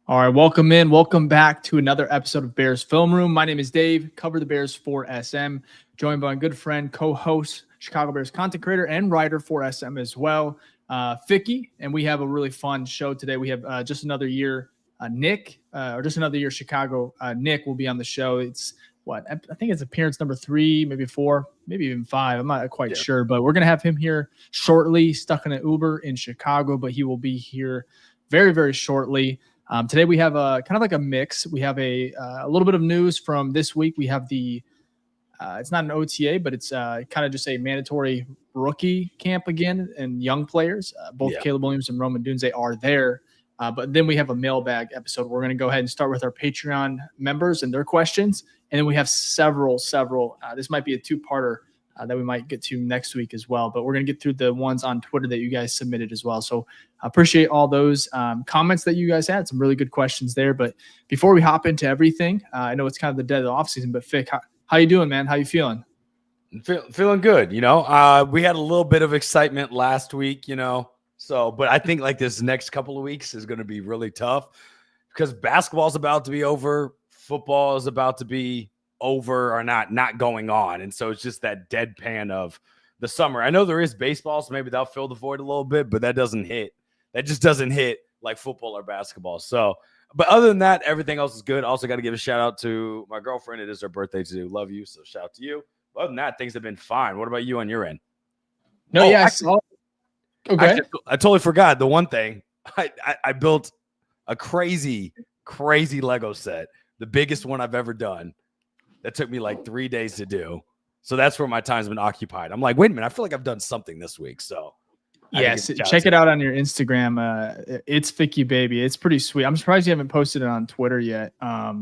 All right, welcome back to another episode of Bears Film Room. My name is Dave, cover the Bears for SM, joined by my good friend, co-host, Chicago Bears content creator and writer for SM as well, Ficky, and we have a really fun show today. We have just another year, Nick, or just another year Chicago. Nick will be on the show. It's I think it's appearance number 3, maybe 4, maybe even 5. I'm not quite sure, but we're going to have him here shortly, stuck in an Uber in Chicago, but he will be here very, very shortly. Today we have a kind of like a mix. We have a little bit of news from this week. We have the it's not an OTA, but it's kind of just a mandatory rookie camp again and young players. Both Caleb Williams and Roman Dunze are there. But then we have a mailbag episode. We're going to go ahead and start with our Patreon members and their questions. And then we have several. This might be a 2-parter that we might get to next week as well. But we're going to get through the ones on Twitter that you guys submitted as well. So I appreciate all those comments that you guys had. Some really good questions there. But before we hop into everything, I know it's kind of the dead of the offseason, but Fick, how you doing, man? How you feeling? Feeling good. We had a little bit of excitement last week, but I think like this next couple of weeks is going to be really tough because basketball is about to be over. Football is about to be over or not going on. And so it's just that deadpan of the summer. I know there is baseball, so maybe that'll fill the void a little bit, but that just doesn't hit like football or basketball. So, but other than that, everything else is good. Also got to give a shout out to my girlfriend. It is her birthday too. Love you. So shout out to you. Other than that, things have been fine. What about you on your end? No, okay. I totally forgot the one thing. I built a crazy Lego set, the biggest one I've ever done. That took me like 3 days to do. So that's where my time's been occupied. I'm like, wait a minute, I feel like I've done something this week. So yes, check it out on your Instagram. It's Ficky Baby. It's pretty sweet. I'm surprised you haven't posted it on Twitter yet. I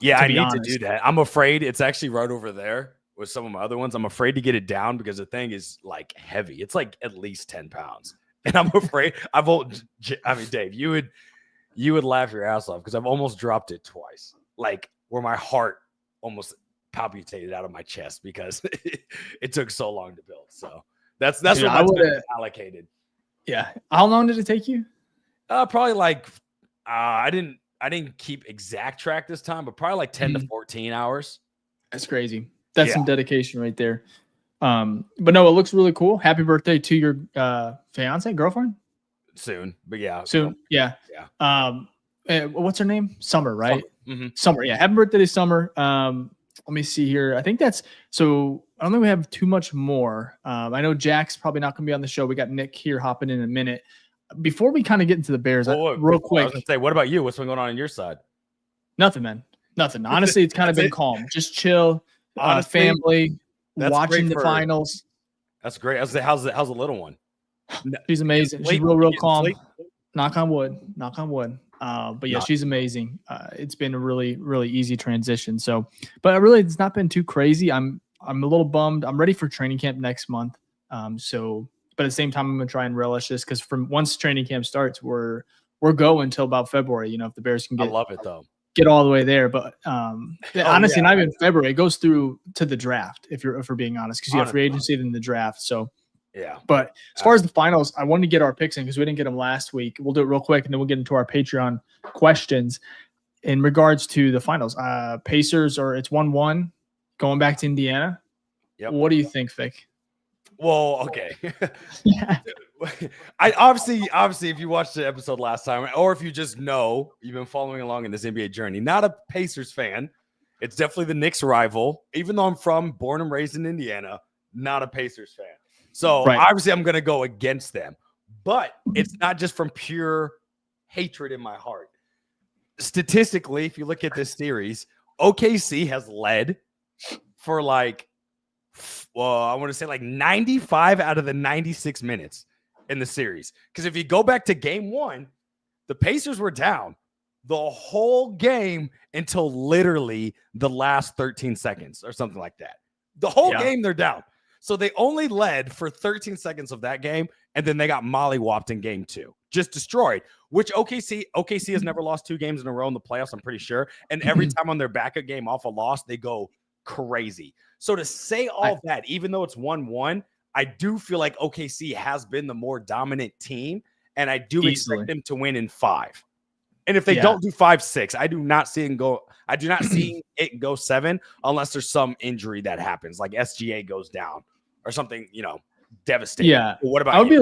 need to do that. I'm afraid it's actually right over there with some of my other ones. I'm afraid to get it down because the thing is like heavy. It's like at least 10 pounds. And I'm afraid Dave, you would laugh your ass off because I've almost dropped it twice. Like where my heart almost palpitated out of my chest because it took so long to build. So that's what my time is allocated. Yeah. How long did it take you? Probably like I didn't keep exact track this time, but probably like 10 to 14 hours. That's crazy. That's some dedication right there. But no, it looks really cool. Happy birthday to your girlfriend? Soon, but yeah. Soon. Yeah. What's her name? Summer, right? Summer. Mm-hmm. Summer. Yeah. Happy birthday to Summer. Let me see here. I think that's so. I don't think we have too much more. I know Jack's probably not going to be on the show. We got Nick here hopping in a minute. Before we kind of get into the Bears, real quick. I was going to say, what about you? What's been going on your side? Nothing, man. Nothing. Honestly, it's kind of been calm. Just chill. Honestly, family, watching the finals. That's great. I was say, how's the little one? She's amazing. She's real calm. Knock on wood. But yeah, she's amazing. It's been a really, really easy transition. So, but really, it's not been too crazy. I'm a little bummed. I'm ready for training camp next month. But at the same time, I'm gonna try and relish this because from once training camp starts, we're going until about February. If the Bears can get, I love it though. Get all the way there. But honestly, not even February. It goes through to the draft. If we're being honest, because you have free agency then the draft. So. Yeah. But as far as the finals, I wanted to get our picks in because we didn't get them last week. We'll do it real quick, and then we'll get into our Patreon questions. In regards to the finals, Pacers it's 1-1 going back to Indiana. Yep. What do you think, Vic? Well, okay. I obviously, if you watched the episode last time, or if you just know you've been following along in this NBA journey, not a Pacers fan. It's definitely the Knicks rival. Even though I'm born and raised in Indiana, not a Pacers fan. So obviously I'm going to go against them, but it's not just from pure hatred in my heart. Statistically, if you look at this series, OKC has led for I want to say like 95 out of the 96 minutes in the series. Because if you go back to game 1, the Pacers were down the whole game until literally the last 13 seconds or something like that. The whole game they're down. So they only led for 13 seconds of that game, and then they got mollywopped in game 2. Just destroyed, which OKC has never lost 2 games in a row in the playoffs, I'm pretty sure. And every time on their backup game off a loss, they go crazy. So to say all that, even though it's 1-1, I do feel like OKC has been the more dominant team, and I do expect them to win in 5. And if they don't do 5-6, I do not see it go 7 unless there's some injury that happens, like SGA goes down or something, devastating. Yeah. Well, what about I would be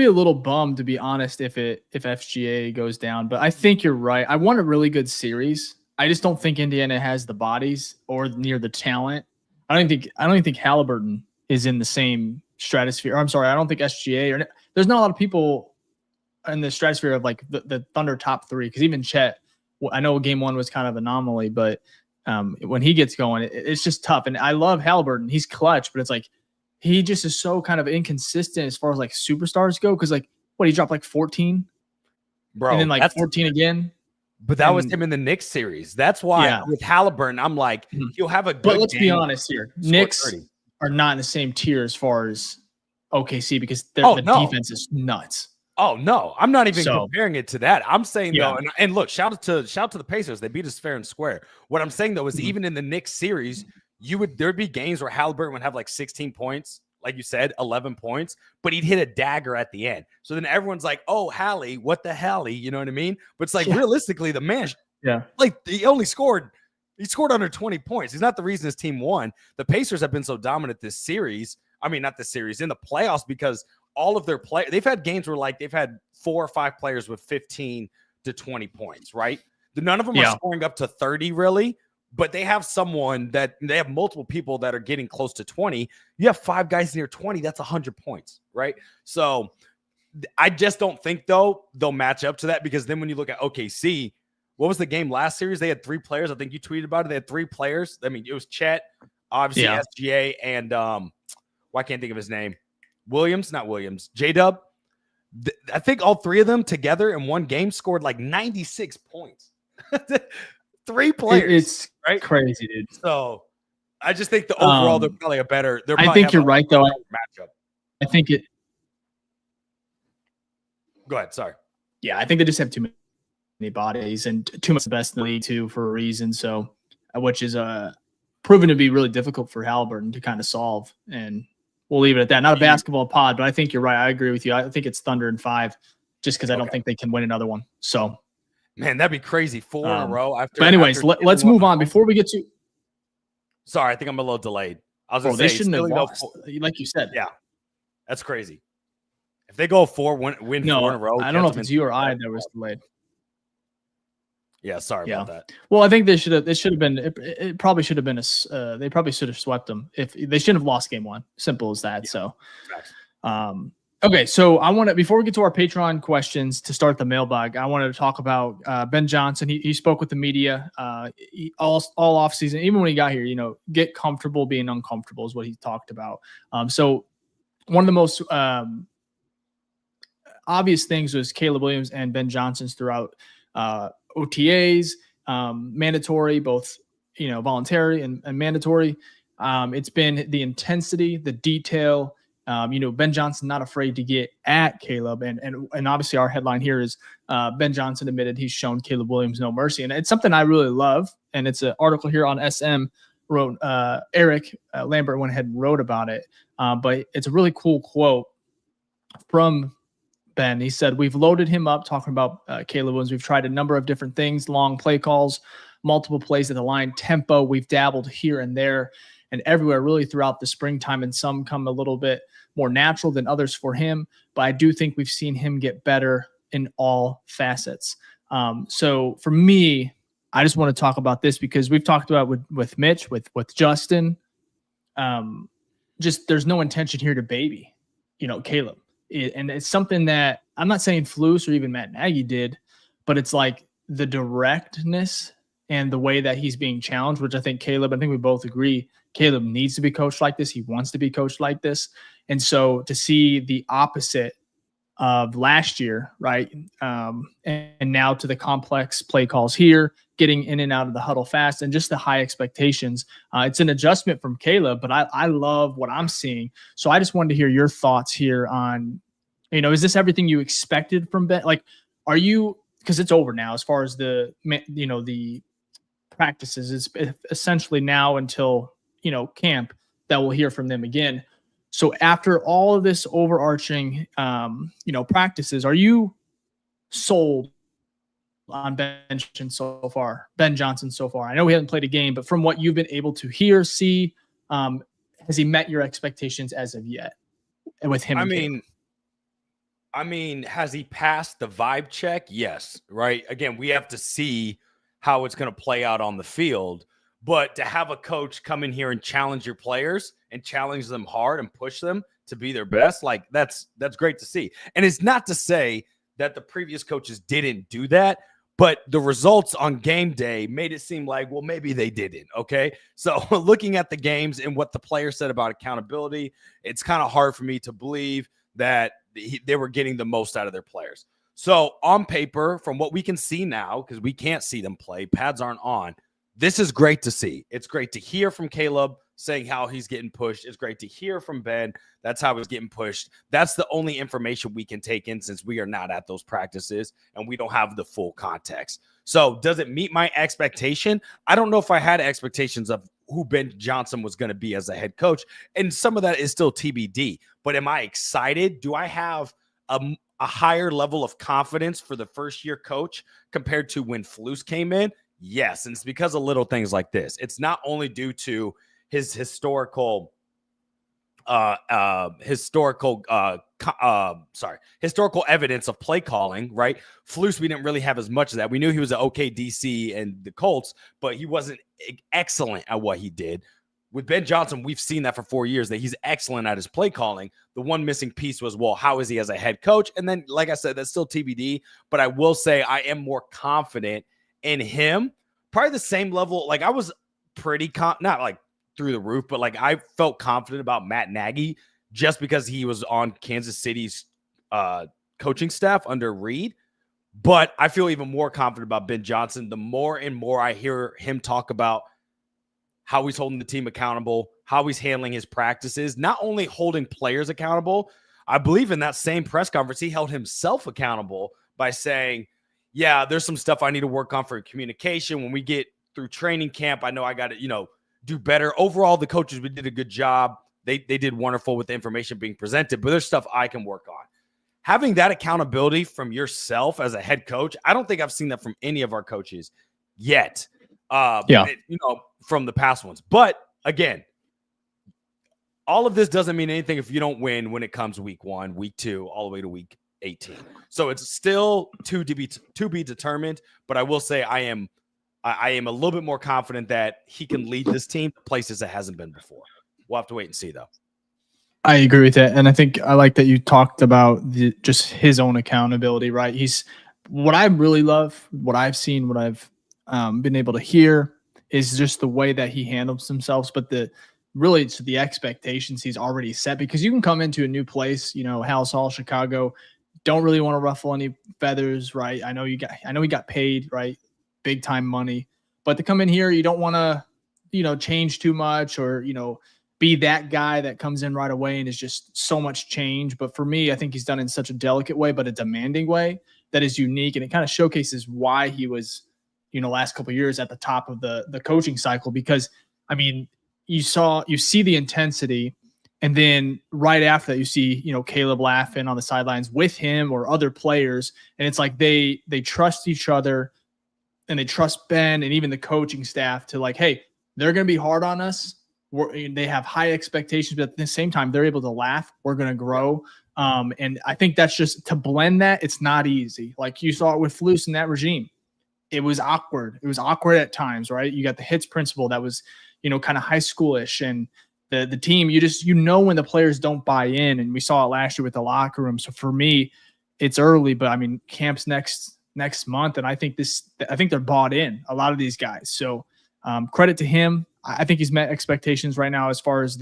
a little bummed, to be honest, if FGA goes down, but I think you're right. I want a really good series. I just don't think Indiana has the bodies or near the talent. I don't even think Halliburton is in the same stratosphere. I'm sorry, I don't think SGA there's not a lot of people in the stratosphere of like the Thunder top 3, because even Chet, I know game 1 was kind of anomaly, but when he gets going, it's just tough. And I love Halliburton. He's clutch, but it's like he just is so kind of inconsistent as far as like superstars go. Because like he dropped like 14, bro, and then like 14 again. But that was him in the Knicks series. That's why with Halliburton, I'm like, he'll have a good But let's game, be honest here. Knicks are not in the same tier as far as OKC, because the defense is nuts. Oh no, I'm not even comparing it to that. I'm saying though, and look, shout out to the Pacers. They beat us fair and square. What I'm saying though is even in the Knicks series, there'd be games where Halliburton would have like 16 points, like you said, 11 points, but he'd hit a dagger at the end. So then everyone's like, "Oh, Hallie, what the Hallie?" You know what I mean? But it's like realistically, the man, like he scored under 20 points. He's not the reason his team won. The Pacers have been so dominant this series. I mean, not this series, in the playoffs, because all of their play, they've had games where like they've had 4 or 5 players with 15 to 20 points, right? None of them are scoring up to 30 really, but they have they have multiple people that are getting close to 20. You have 5 guys near 20, that's 100 points, right? So I just don't think though they'll match up to that, because then when you look at OKC, what was the game last series? They had 3 players. I think you tweeted about it. They had 3 players. I mean, it was Chet, obviously SGA, and I can't think of his name. Not Williams, J-Dub. I think all 3 of them together in one game scored like 96 points. 3 players. It's right? Crazy, dude. So I just think the overall they're probably a better. I think you're right though. Matchup. I think it. Go ahead. Sorry. Yeah, I think they just have too many bodies and too much the best in the league too, for a reason. So, which is proven to be really difficult for Halliburton to kind of solve. And we'll leave it at that. Not a basketball pod, but I think you're right. I agree with you. I think it's Thunder in 5, just because I don't think they can win another one. So, man, that'd be crazy. 4 in a row. But anyways, let's move on before we get to. Sorry, I think I'm a little delayed. I was going to say, they shouldn't have lost, like you said. Yeah, that's crazy. If they go 4, win 4 in a row. I don't know if it's you or I that was delayed. Yeah, sorry about that. Well, I think they should have. It should have been. It probably should have been they probably should have swept them. If they shouldn't have lost game 1. Simple as that. So, okay. So I want to, before we get to our Patreon questions to start the mailbag, I wanted to talk about Ben Johnson. He spoke with the media all off season, even when he got here. Get comfortable being uncomfortable is what he talked about. So one of the most obvious things was Caleb Williams and Ben Johnson's throughout OTAs, mandatory, both, voluntary and mandatory. It's been the intensity, the detail. Ben Johnson not afraid to get at Caleb, and obviously our headline here is Ben Johnson admitted he's shown Caleb Williams no mercy, and it's something I really love. And it's an article here on SM. Wrote Eric Lambert went ahead and wrote about it, but it's a really cool quote from Ben. He said, "We've loaded him up," talking about Caleb Williams. "We've tried a number of different things, long play calls, multiple plays at the line, tempo. We've dabbled here and there and everywhere really throughout the springtime, and some come a little bit more natural than others for him. But I do think we've seen him get better in all facets." So for me, I just want to talk about this because we've talked about with Mitch, with Justin. Just there's no intention here to baby, Caleb. And it's something that I'm not saying Flus or even Matt Nagy did, but it's like the directness and the way that he's being challenged, which I think we both agree, Caleb needs to be coached like this. He wants to be coached like this. And so to see the opposite of last year, right? And now to the complex play calls here, getting in and out of the huddle fast, and just the high expectations. It's an adjustment from Caleb, but I love what I'm seeing. So I just wanted to hear your thoughts here on, is this everything you expected from Ben? Like, are you, because it's over now as far as the practices, it's essentially now until, camp that we'll hear from them again. So after all of this overarching, practices, are you sold on Ben Johnson so far? I know we haven't played a game, but from what you've been able to hear, see, has he met your expectations as of yet with him? I mean, has he passed the vibe check? Yes, right? Again, we have to see how it's going to play out on the field. But to have a coach come in here and challenge your players and challenge them hard and push them to be their best, like that's great to see. And it's not to say that the previous coaches didn't do that, but the results on game day made it seem like, well, maybe they didn't. Okay. So looking at the games and what the players said about accountability, it's kind of hard for me to believe that they were getting the most out of their players. So on paper, from what we can see now, because we can't see them play, pads aren't on, this is great to see. It's great to hear from Caleb saying how he's getting pushed. It's great to hear from Ben. That's how he's getting pushed. That's the only information we can take in since we are not at those practices and we don't have the full context. So does it meet my expectation? I don't know if I had expectations of who Ben Johnson was going to be as a head coach. And some of that is still TBD. But am I excited? Do I have a higher level of confidence for the first-year coach compared to when Flus came in? Yes, and it's because of little things like this. It's not only due to his historical evidence of play calling, right? Flus, we didn't really have as much of that. We knew he was an okay DC and the Colts, but he wasn't excellent at what he did. With Ben Johnson, we've seen that for 4 years, that he's excellent at his play calling. The one missing piece was, well, how is he as a head coach? And then, like I said, that's still TBD, but I will say I am more confident in him, probably the same level. Like I was pretty not like through the roof, but like I felt confident about Matt Nagy just because he was on Kansas City's coaching staff under Reed. But I feel even more confident about Ben Johnson the more and more I hear him talk about how he's holding the team accountable, how he's handling his practices, not only holding players accountable. I believe in that same press conference, he held himself accountable by saying, yeah, there's some stuff I need to work on for communication. When we get through training camp, I know I got to, do better. Overall, the coaches, we did a good job. They did wonderful with the information being presented, but there's stuff I can work on. Having that accountability from yourself as a head coach, I don't think I've seen that from any of our coaches yet, from the past ones. But again, all of this doesn't mean anything if you don't win when it comes week 1, week 2, all the way to week 18. So it's still to be determined, but I will say I am a little bit more confident that he can lead this team to places it hasn't been before. We'll have to wait and see, though. I agree with that. And I think I like that you talked about just his own accountability, right? What I really love, what I've seen, what I've been able to hear is just the way that he handles himself, but really to the expectations he's already set, because you can come into a new place, House Hall, Chicago, don't really want to ruffle any feathers, right? I know he got paid, right? Big time money, but to come in here, you don't want to, change too much or, be that guy that comes in right away and is just so much change. But for me, I think he's done it in such a delicate way, but a demanding way that is unique. And it kind of showcases why he was, last couple of years at the top of the coaching cycle, because I mean, you see the intensity. And then right after that, you see, Caleb laughing on the sidelines with him or other players. And it's like they trust each other and they trust Ben and even the coaching staff to like, hey, they're going to be hard on us. They have high expectations, but at the same time, they're able to laugh. We're going to grow. And I think that's just to blend that. It's not easy. Like you saw it with Flus in that regime. It was awkward. It was awkward at times, right? You got the hits principle that was, kind of high schoolish, and the team, when the players don't buy in, and we saw it last year with the locker room. So for me, it's early, but I mean, camp's next month. And I think they're bought in, a lot of these guys. So credit to him. I think he's met expectations right now as far as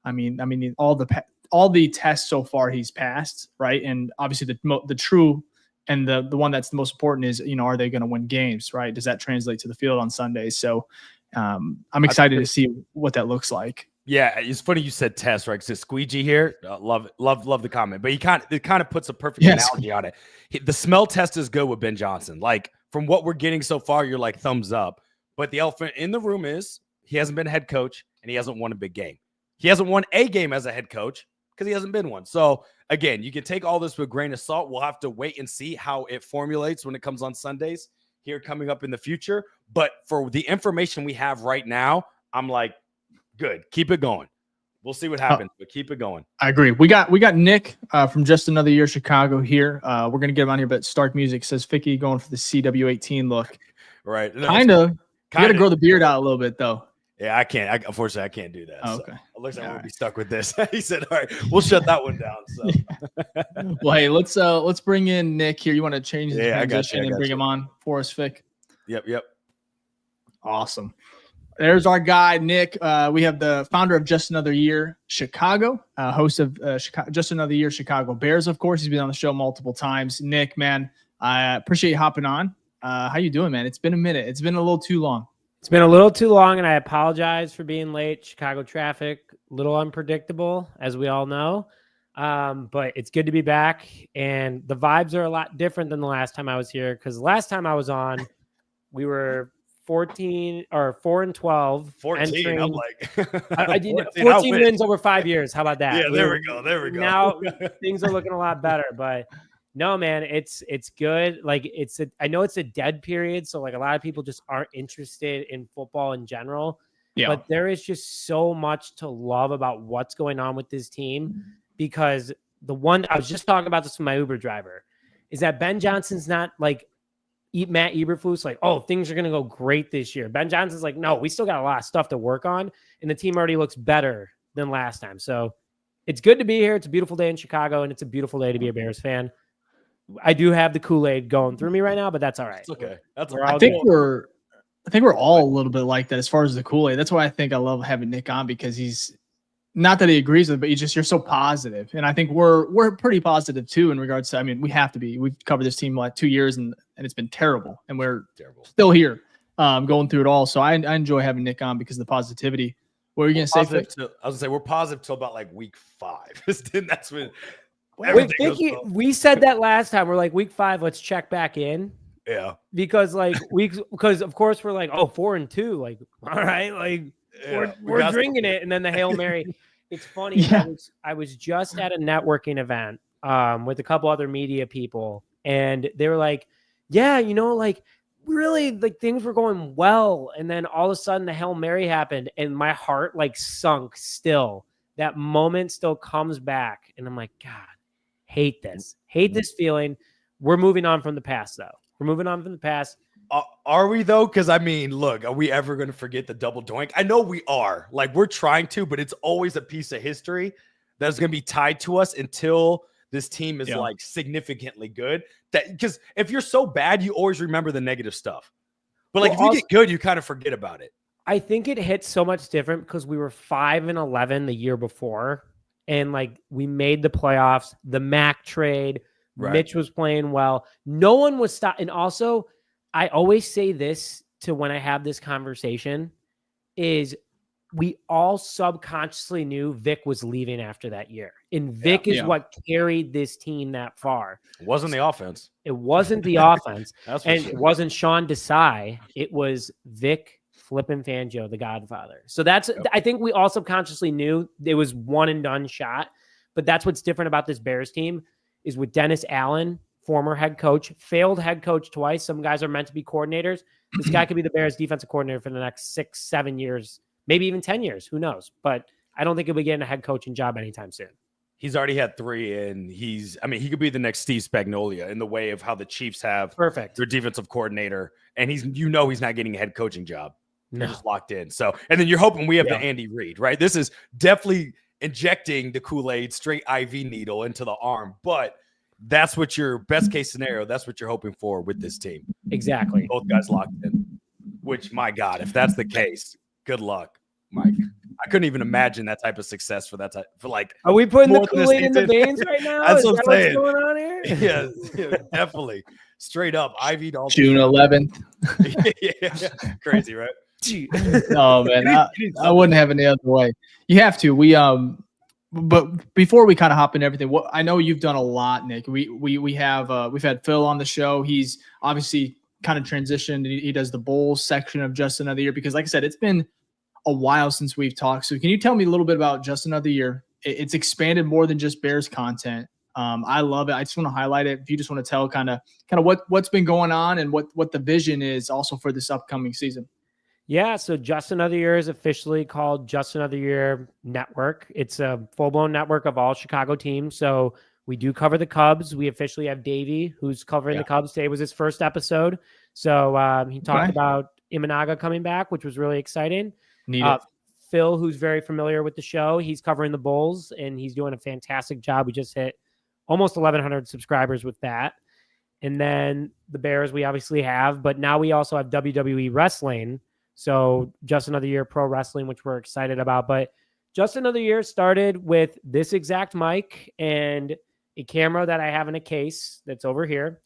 all the tests so far he's passed, right? And obviously the true and the one that's the most important is, are they going to win games, right? Does that translate to the field on Sundays? So I'm excited to see what that looks like. Yeah, it's funny you said test, right? Because squeegee here, love the comment, but it kind of puts a perfect analogy on it. The smell test is good with Ben Johnson. Like from what we're getting so far, you're like thumbs up. But the elephant in the room is he hasn't been a head coach and he hasn't won a big game. He hasn't won a game as a head coach. because he hasn't been one. So again, you can take all this with a grain of salt. We'll have to wait and see how it formulates when it comes on Sundays here coming up in the future. But for the information we have right now, I'm like, good. Keep it going. We'll see what happens, but keep it going. I agree. We got Nick from Just Another Year Chicago here. We're gonna get him on here, but Stark Music says Ficky going for the CW18 look. Right. Kind of. You got to grow the beard out a little bit though. Yeah, I can't. Unfortunately, I can't do that. Oh, okay. So it looks like we'll be stuck with this. He said, "All right, we'll shut that one down." So, well, hey, let's bring in Nick here. You want to change the transition and bring him on for us, Fick? Yep. Awesome. There's our guy, Nick. We have the founder of Just Another Year Chicago, host of Just Another Year Chicago Bears. Of course, he's been on the show multiple times. Nick, man, I appreciate you hopping on. How you doing, man? It's been a minute. It's been a little too long. It's been a little too long, and I apologize for being late. Chicago traffic, a little unpredictable, as we all know. But it's good to be back, and the vibes are a lot different than the last time I was here, because the last time I was on, we were 4-12. 14. I'm like, I did 14 wins over 5 years. How about that? Yeah, there we go. Now things are looking a lot better, but no, man, it's good. Like I know it's a dead period, so like a lot of people just aren't interested in football in general. Yeah. But there is just so much to love about what's going on with this team, because I was just talking about this with my Uber driver, is that Ben Johnson's not like Matt Eberflus, like, oh, things are going to go great this year. Ben Johnson's like, no, we still got a lot of stuff to work on, and the team already looks better than last time. So it's good to be here. It's a beautiful day in Chicago, and it's a beautiful day to be a Bears fan. I do have the Kool-Aid going through me right now, but that's all right. It's okay. I think we're all a little bit like that as far as the Kool-Aid. That's why I think I love having Nick on, because he's not that he agrees with it, but you're so positive. And I think we're pretty positive too in regards to, I mean, we have to be. We've covered this team like 2 years and it's been terrible. And we're still here going through it all. So I enjoy having Nick on because of the positivity. What were you going to say? I was going to say we're positive till about like week 5. Then that's when we said that last time. We're like, week 5, let's check back in. Yeah. Because of course we're like, 4-2. Like, all right, like we're drinking it. And then the Hail Mary. It's funny. Yeah. I was just at a networking event with a couple other media people, and they were like, yeah, like really, like things were going well. And then all of a sudden the Hail Mary happened, and my heart like sunk still. That moment still comes back. And I'm like, God, hate this feeling. We're moving on from the past, though. We're moving on from the past. Are we, though? Because, I mean, look, are we ever going to forget the double doink? I know we are. Like, we're trying to, but it's always a piece of history that's going to be tied to us until this team is, like, significantly good. Because if you're so bad, you always remember the negative stuff. But, like, if you get good, you kind of forget about it. I think it hits so much different because we were 5-11 the year before, and like we made the playoffs, the Mac trade, right. Mitch was playing well. No one was stopped. And also, I always say this to when I have this conversation is we all subconsciously knew Vic was leaving after that year. And Vic is what carried this team that far. It wasn't the offense. It wasn't the offense. And it wasn't Sean Desai. It was Vic Flippin' Fangio, the Godfather. So that's, I think we all subconsciously knew it was one and done shot, but that's what's different about this Bears team is with Dennis Allen, former head coach, failed head coach twice. Some guys are meant to be coordinators. This guy could be the Bears defensive coordinator for the next 6-7 years, maybe even 10 years. Who knows? But I don't think he'll be getting a head coaching job anytime soon. He's already had 3, and he could be the next Steve Spagnuolo in the way of how the Chiefs have their defensive coordinator, and he's not getting a head coaching job. They're just locked in. So, and then you're hoping we have the Andy Reid, right? This is definitely injecting the Kool-Aid straight IV needle into the arm, but that's what your best case scenario. That's what you're hoping for with this team. Exactly. Both guys locked in, which my God, if that's the case, good luck, Mike. I couldn't even imagine that type of success for that type for like. Are we putting the Kool-Aid in the veins right now? That's what I'm saying. What's going on here? Yeah, definitely. Straight up, IV'd all June 11th. Yeah, crazy, right? Oh man, I wouldn't have any other way. You have to. But before we kind of hop into everything, what I know you've done a lot, Nick. We've had Phil on the show. He's obviously kind of transitioned. He does the Bulls section of Just Another Year because, like I said, it's been a while since we've talked. So can you tell me a little bit about Just Another Year it's expanded more than just Bears content. I love it. I just want to highlight it. If you just want to tell kind of what's been going on and what the vision is also for this upcoming season. Yeah, so Just Another Year is officially called Just Another Year Network. It's a full-blown network of all Chicago teams. So we do cover the Cubs. We officially have Davey, who's covering the Cubs. Today was his first episode. So he talked about Imanaga coming back, which was really exciting. Phil, who's very familiar with the show, he's covering the Bulls, and he's doing a fantastic job. We just hit almost 1,100 subscribers with that. And then the Bears we obviously have, but now we also have WWE Wrestling. So Just Another Year Pro Wrestling, which we're excited about. But Just Another Year started with this exact mic and a camera that I have in a case that's over here.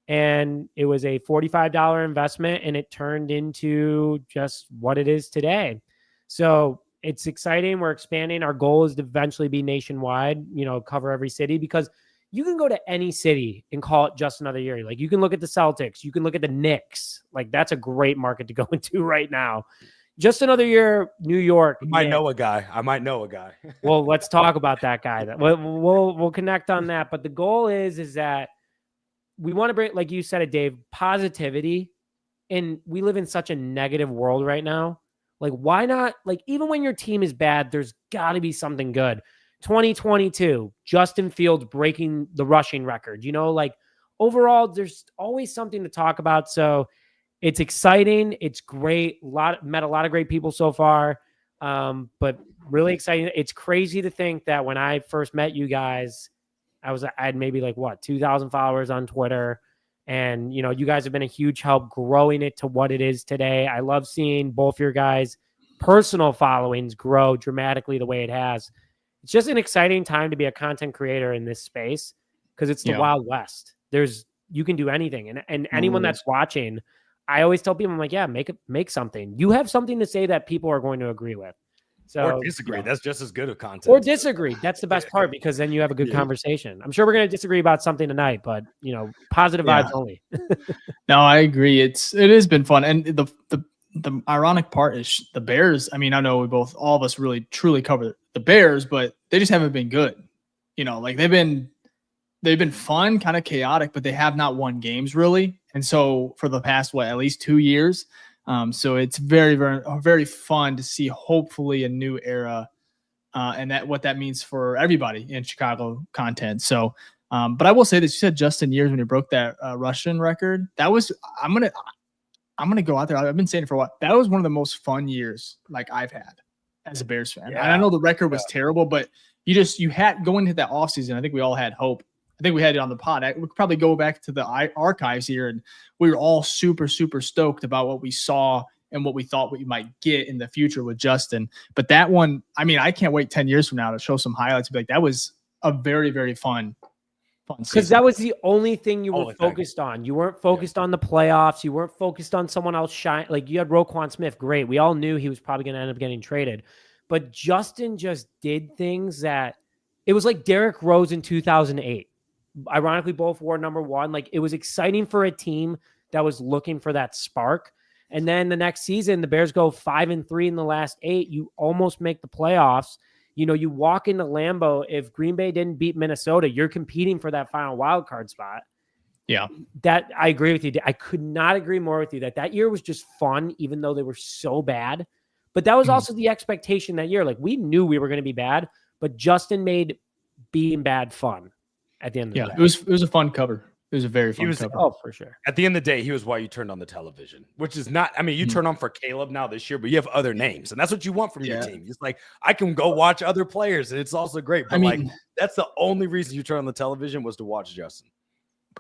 And it was a $45 investment, and it turned into just what it is today. So it's exciting. We're expanding. Our goal is to eventually be nationwide, cover every city, because you can go to any city and call it Just Another Year. Like, you can look at the Celtics, you can look at the Knicks. Like, that's a great market to go into right now. Just Another Year, New York. I might know a guy. Well, let's talk about that guy. We'll connect on that. But the goal is that we want to bring, like you said it, Dave, positivity. And we live in such a negative world right now. Like, why not? Like, even when your team is bad, there's got to be something good. 2022, Justin Fields breaking the rushing record. Like, overall, there's always something to talk about. So it's exciting. It's great. Met a lot of great people so far, but really exciting. It's crazy to think that when I first met you guys, I had maybe 2,000 followers on Twitter. And, you guys have been a huge help growing it to what it is today. I love seeing both your guys' personal followings grow dramatically the way it has. It's just an exciting time to be a content creator in this space, because it's the Wild West. You can do anything. And anyone that's watching, I always tell people, I'm like, make something. You have something to say that people are going to agree with. So, or disagree. That's just as good of content. Or disagree. That's the best part, because then you have a good conversation. I'm sure we're going to disagree about something tonight, but positive vibes only. No, I agree. It has been fun. And the ironic part is the Bears. I mean, I know all of us really truly cover the Bears, but they just haven't been good. They've been fun, kind of chaotic, but they have not won games really. And so for the past, at least 2 years. So it's very, very, very fun to see hopefully a new era and what that means for everybody in Chicago content. So, but I will say this, you said Justin Years when you broke that Russian record. That was, I'm going to go out there. I've been saying it for a while. That was one of the most fun years I've had as a Bears fan. Yeah. And I know the record was terrible, but you had going into that offseason, I think we all had hope. I think we had it on the pod. We could probably go back to the archives here, and we were all super, super stoked about what we saw and what we thought we might get in the future with Justin. But that one, I mean, I can't wait 10 years from now to show some highlights. Be that was a very, very fun season. Because that was the only thing you were focused on. You weren't focused on the playoffs. You weren't focused on someone else shine. You had Roquan Smith. Great. We all knew he was probably going to end up getting traded. But Justin just did things that it was like Derrick Rose in 2008. Ironically, both wore number 1. It was exciting for a team that was looking for that spark. And then the next season, the Bears go 5-3 in the last 8. You almost make the playoffs. You walk into Lambeau. If Green Bay didn't beat Minnesota, you're competing for that final wild card spot. Yeah. That I agree with you. I could not agree more with you that year was just fun, even though they were so bad. But that was also the expectation that year. We knew we were going to be bad, but Justin made being bad fun. At the end of the day. It was a fun cover. It was a very fun cover. Oh, for sure. At the end of the day, he was why you turned on the television, which is not, I mean, you turn on for Caleb now this year, but you have other names, and that's what you want from your team. It's I can go watch other players, and it's also great. But that's the only reason you turn on the television was to watch Justin.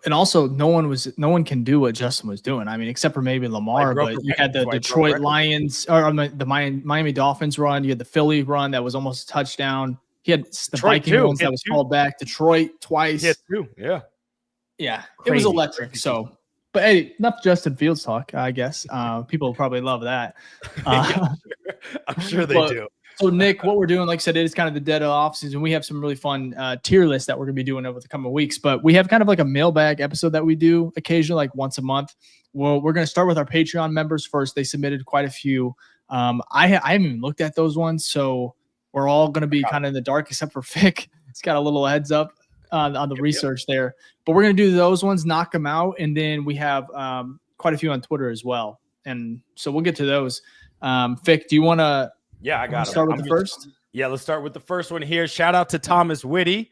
And also, no one can do what Justin was doing. I mean, except for maybe Lamar, but you had the Detroit Lions or the Miami Dolphins run. You had the Philly run that was almost a touchdown. He had the Viking ones that was called back. Detroit twice. Yeah, too. Yeah. Yeah. It was electric. So, but hey, enough Justin Fields talk, I guess. People probably love that. I'm sure they do. So, Nick, what we're doing, like I said, it is kind of the dead of off season. We have some really fun tier lists that we're going to be doing over the coming weeks. But we have kind of a mailbag episode that we do occasionally, once a month. Well, we're going to start with our Patreon members first. They submitted quite a few. I haven't even looked at those ones. So we're all going to be kind of in the dark except for Fick. It's got a little heads up on the research there. But we're going to do those ones, knock them out, and then we have quite a few on Twitter as well. And so we'll get to those. Fick, do you want to? Yeah, I got to start with the first. Yeah, let's start with the first one here. Shout out to Thomas Whitty,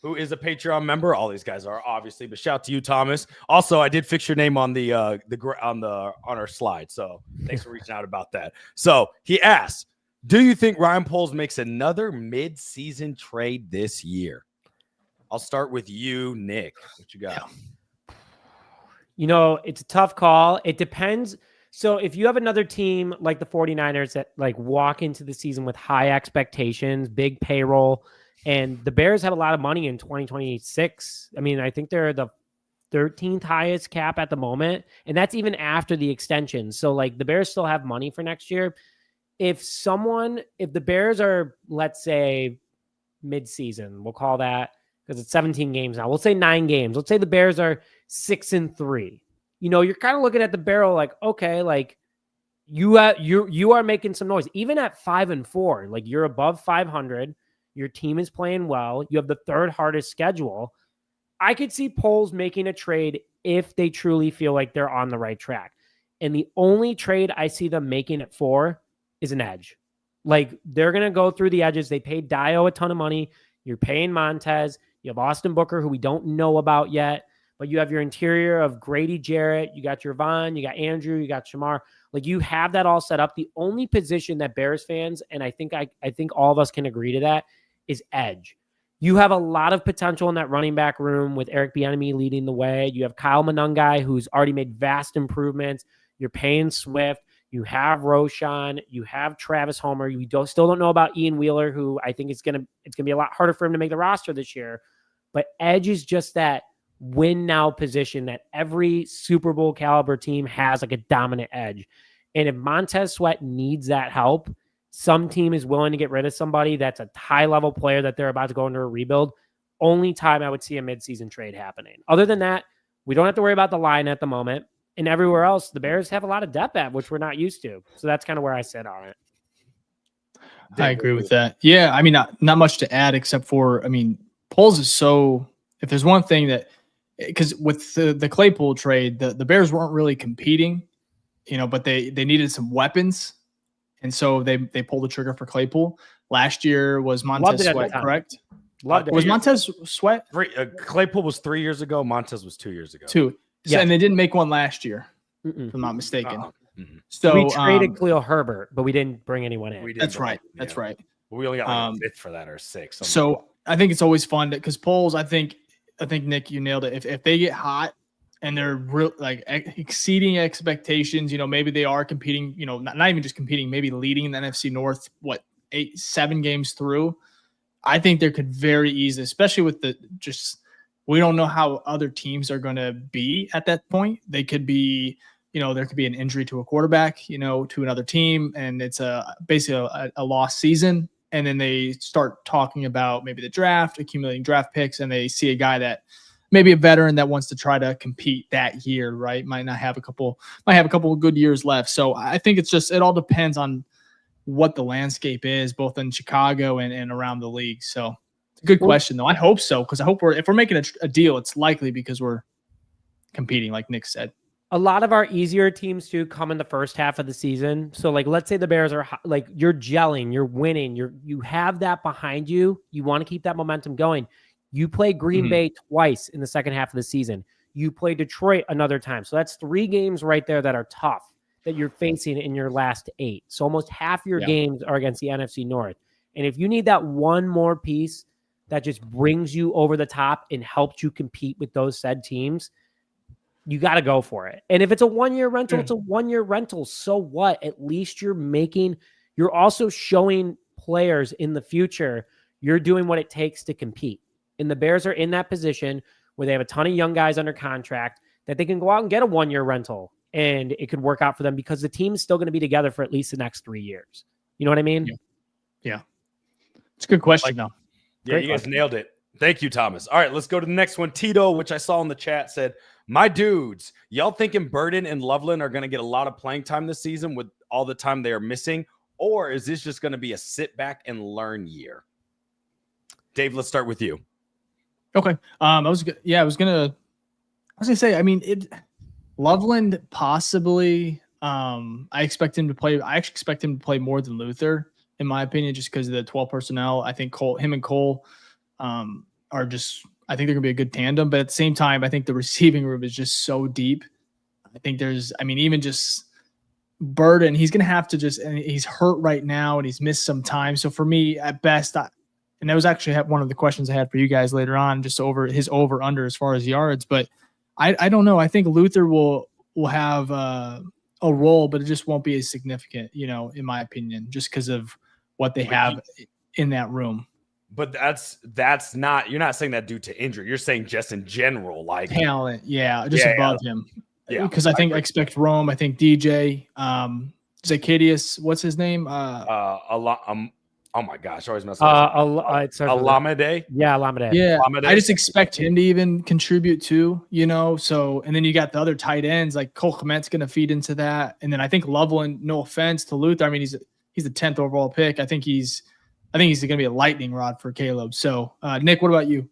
who is a Patreon member. All these guys are obviously, but shout out to you, Thomas. Also, I did fix your name on on our slide, so thanks for reaching out about that. So he asked, "Do you think Ryan Poles makes another mid-season trade this year?" I'll start with you, Nick. What you got? It's a tough call. It depends. So if you have another team like the 49ers that like walk into the season with high expectations, big payroll, and the Bears have a lot of money in 2026. I mean, I think they're the 13th highest cap at the moment, and that's even after the extension. So like the Bears still have money for next year. If the Bears are, let's say, mid-season, we'll call that, because it's 17 games now. We'll say 9 games. Let's say the Bears are 6-3. You're kind of looking at the barrel like, okay, like you are making some noise. Even at 5-4, like you're above 500. Your team is playing well. You have the 3rd hardest schedule. I could see Poles making a trade if they truly feel like they're on the right track. And the only trade I see them making it for is an edge. Like they're going to go through the edges. They paid Dio a ton of money. You're paying Montez. You have Austin Booker, who we don't know about yet, but you have your interior of Grady Jarrett. You got your Vaughn, you got Andrew, you got Shamar. Like you have that all set up. The only position that Bears fans, and I think all of us can agree to that, is edge. You have a lot of potential in that running back room with Eric Bieniemy leading the way. You have Kyle Monangai, who's already made vast improvements. You're paying Swift. You have Roschon. You have Travis Homer. You still don't know about Ian Wheeler, who I think it's gonna be a lot harder for him to make the roster this year. But edge is just that win now position that every Super Bowl caliber team has, like a dominant edge. And if Montez Sweat needs that help, some team is willing to get rid of somebody that's a high level player that they're about to go into a rebuild. Only time I would see a midseason trade happening. Other than that, we don't have to worry about the line at the moment. And everywhere else, the Bears have a lot of depth at, which we're not used to. So that's kind of where I sit on it. I agree with that. Yeah, I mean, not much to add except for, I mean, Poles is so, if there's one thing that, because with the Claypool trade, the Bears weren't really competing, but they needed some weapons. And so they pulled the trigger for Claypool. Last year was Montez Sweat, correct? Loved it. Was Montez Sweat? Claypool was 3 years ago. Montez was 2 years ago. Yeah. And they didn't make one last year, if I'm not mistaken. So we traded Khalil Herbert, but we didn't bring anyone in. That's right. That's right. We only got like a fifth for that or 6. So I think it's always fun because Poles, I think Nick, you nailed it. If they get hot and they're real, like exceeding expectations, maybe they are competing, not even just competing, maybe leading the NFC North, 7 games through. I think there could very easily, especially with we don't know how other teams are going to be at that point. They could be, there could be an injury to a quarterback, to another team, and it's basically a lost season. And then they start talking about maybe the draft, accumulating draft picks, and they see a guy that maybe a veteran that wants to try to compete that year, right? Might have a couple of good years left. So I think it all depends on what the landscape is, both in Chicago and around the league. So it's a good question, though. I hope so, because I hope if we're making a deal, it's likely because we're competing, like Nick said. A lot of our easier teams too come in the first half of the season. So like, let's say the Bears are like, you're gelling, you're winning, you have that behind you. You want to keep that momentum going. You play Green Bay twice in the second half of the season. You play Detroit another time. So that's 3 games right there that are tough that you're facing in your last 8. So almost half your games are against the NFC North. And if you need that one more piece that just brings you over the top and helps you compete with those said teams, you got to go for it. And if it's a 1-year rental, it's a 1-year rental. So what? At least you're also showing players in the future you're doing what it takes to compete. And the Bears are in that position where they have a ton of young guys under contract that they can go out and get a 1-year rental, and it could work out for them because the team is still going to be together for at least the next 3 years. You know what I mean? Yeah. It's a good question, though. Yeah, you guys nailed it. Thank you, Thomas. All right, let's go to the next one. Tito, which I saw in the chat, said, my dudes, y'all thinking Burden and Loveland are going to get a lot of playing time this season with all the time they are missing? Or is this just going to be a sit back and learn year? Dave, let's start with you. Okay. I was gonna say, I mean, Loveland possibly. I expect him to play. I actually expect him to play more than Luther, in my opinion, just because of the 12 personnel. I think him and Cole, are just. I think they're gonna be a good tandem. But at the same time, I think the receiving room is just so deep. I think even just Burden, he's gonna have to and he's hurt right now and he's missed some time. So for me, at best, and that was actually one of the questions I had for you guys later on, just over his over under as far as yards. But I don't know. I think Luther will have a role, but it just won't be as significant, in my opinion, just because of what they have in that room. But that's not, you're not saying that due to injury. You're saying just in general, like talent. Yeah. Just above him. Yeah. Because I expect Rome. I think DJ, Zacchaeus, what's his name? Oh my gosh, I always mess up. Alameda. Yeah, Alameda. Yeah, I just expect him to even contribute too, So, and then you got the other tight ends like Cole Kmet's going to feed into that, and then I think Loveland. No offense to Luther, I mean he's the 10th overall pick. I think he's going to be a lightning rod for Caleb. So, Nick, what about you?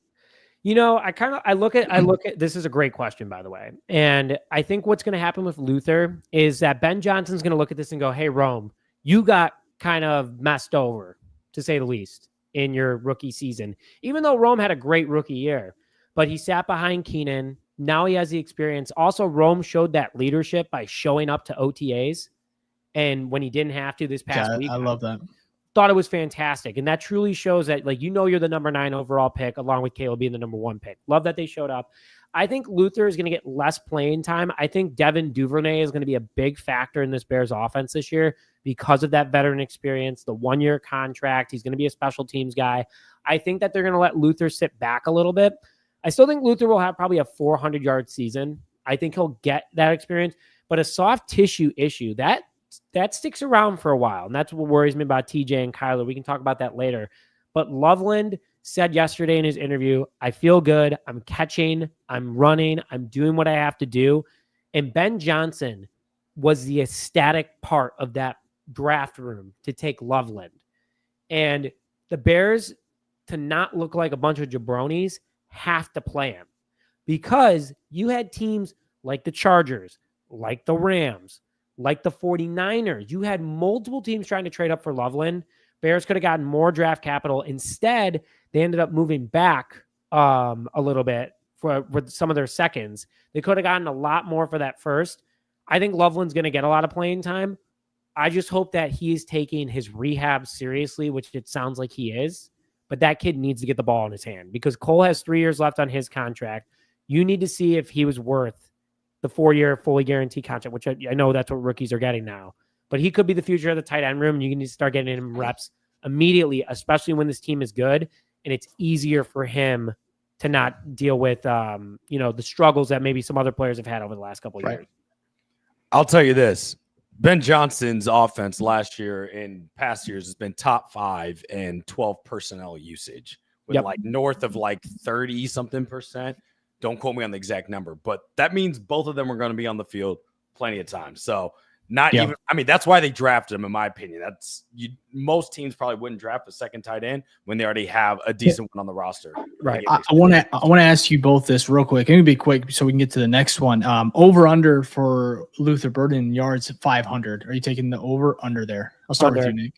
I look at this is a great question, by the way, and I think what's going to happen with Luther is that Ben Johnson's going to look at this and go, "Hey, Rome, you got kind of messed over, to say the least, in your rookie season." Even though Rome had a great rookie year, but he sat behind Keenan. Now he has the experience. Also, Rome showed that leadership by showing up to OTAs, and when he didn't have to this past week, I love that. Thought it was fantastic, and that truly shows that, you're the number 9 overall pick, along with Caleb being the number 1 pick. Love that they showed up. I think Luther is going to get less playing time. I think Devin Duvernay is going to be a big factor in this Bears offense this year because of that veteran experience, the 1-year contract. He's going to be a special teams guy. I think that they're going to let Luther sit back a little bit. I still think Luther will have probably a 400-yard season. I think he'll get that experience, but a soft tissue issue, that sticks around for a while, and that's what worries me about TJ and Kyler. We can talk about that later. But Loveland said yesterday in his interview, "I feel good. I'm catching. I'm running. I'm doing what I have to do." And Ben Johnson was the ecstatic part of that draft room to take Loveland. And the Bears, to not look like a bunch of jabronis, have to play him, because you had teams like the Chargers, like the Rams, like the 49ers. You had multiple teams trying to trade up for Loveland. Bears could have gotten more draft capital. Instead, they ended up moving back a little bit for some of their seconds. They could have gotten a lot more for that first. I think Loveland's going to get a lot of playing time. I just hope that he's taking his rehab seriously, which it sounds like he is. But that kid needs to get the ball in his hand, because Cole has 3 years left on his contract. You need to see if he was worth the 4-year fully guaranteed contract, which I know that's what rookies are getting now. But he could be the future of the tight end room, and you need to start getting him reps immediately, especially when this team is good, and it's easier for him to not deal with the struggles that maybe some other players have had over the last couple of years. I'll tell you this. Ben Johnson's offense last year and past years has been top 5 in 12 personnel usage, with north of 30-something%. Don't quote me on the exact number, but that means both of them are going to be on the field plenty of times. So even, I mean, that's why they drafted him, in my opinion. Most teams probably wouldn't draft a second tight end when they already have a decent one on the roster. Right. I want to ask you both this real quick. It can be quick so we can get to the next one. Over under for Luther Burden yards 500. Are you taking the over under there? I'll start with you, Nick.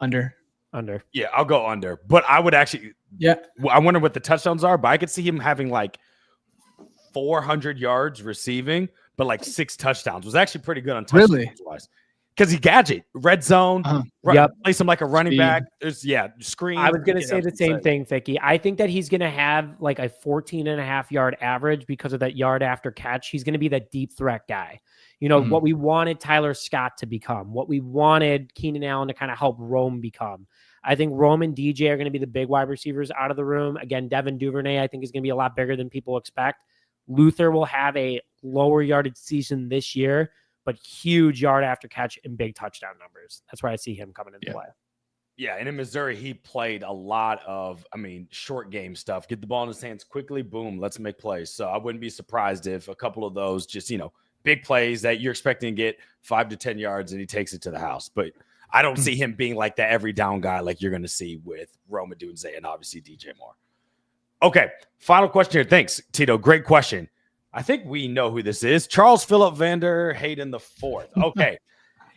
Under. Yeah, I'll go under. But I would actually. Yeah. I wonder what the touchdowns are, but I could see him having 400 yards receiving, but 6 touchdowns. Was actually pretty good on touchdowns wise. Because he gadget, red zone, place him like a running back. There's screen. I was going to say the same thing, Ficky. I think that he's going to have a 14.5 yard average because of that yard after catch. He's going to be that deep threat guy. What we wanted Tyler Scott to become, what we wanted Keenan Allen to kind of help Rome become. I think Rome and DJ are going to be the big wide receivers out of the room. Again, Devin Duvernay, I think, is going to be a lot bigger than people expect. Luther will have a lower yardage season this year, but huge yard after catch and big touchdown numbers. That's where I see him coming into play. Yeah, and in Missouri, he played a lot of, short game stuff. Get the ball in his hands quickly, boom, let's make plays. So I wouldn't be surprised if a couple of those just, big plays that you're expecting to get 5 to 10 yards and he takes it to the house. But I don't see him being like that every down guy like you're going to see with Rome Odunze and obviously DJ Moore. Okay, final question here. Thanks, Tito. Great question. I think we know who this is. Charles Philip Vander Hayden IV. Okay.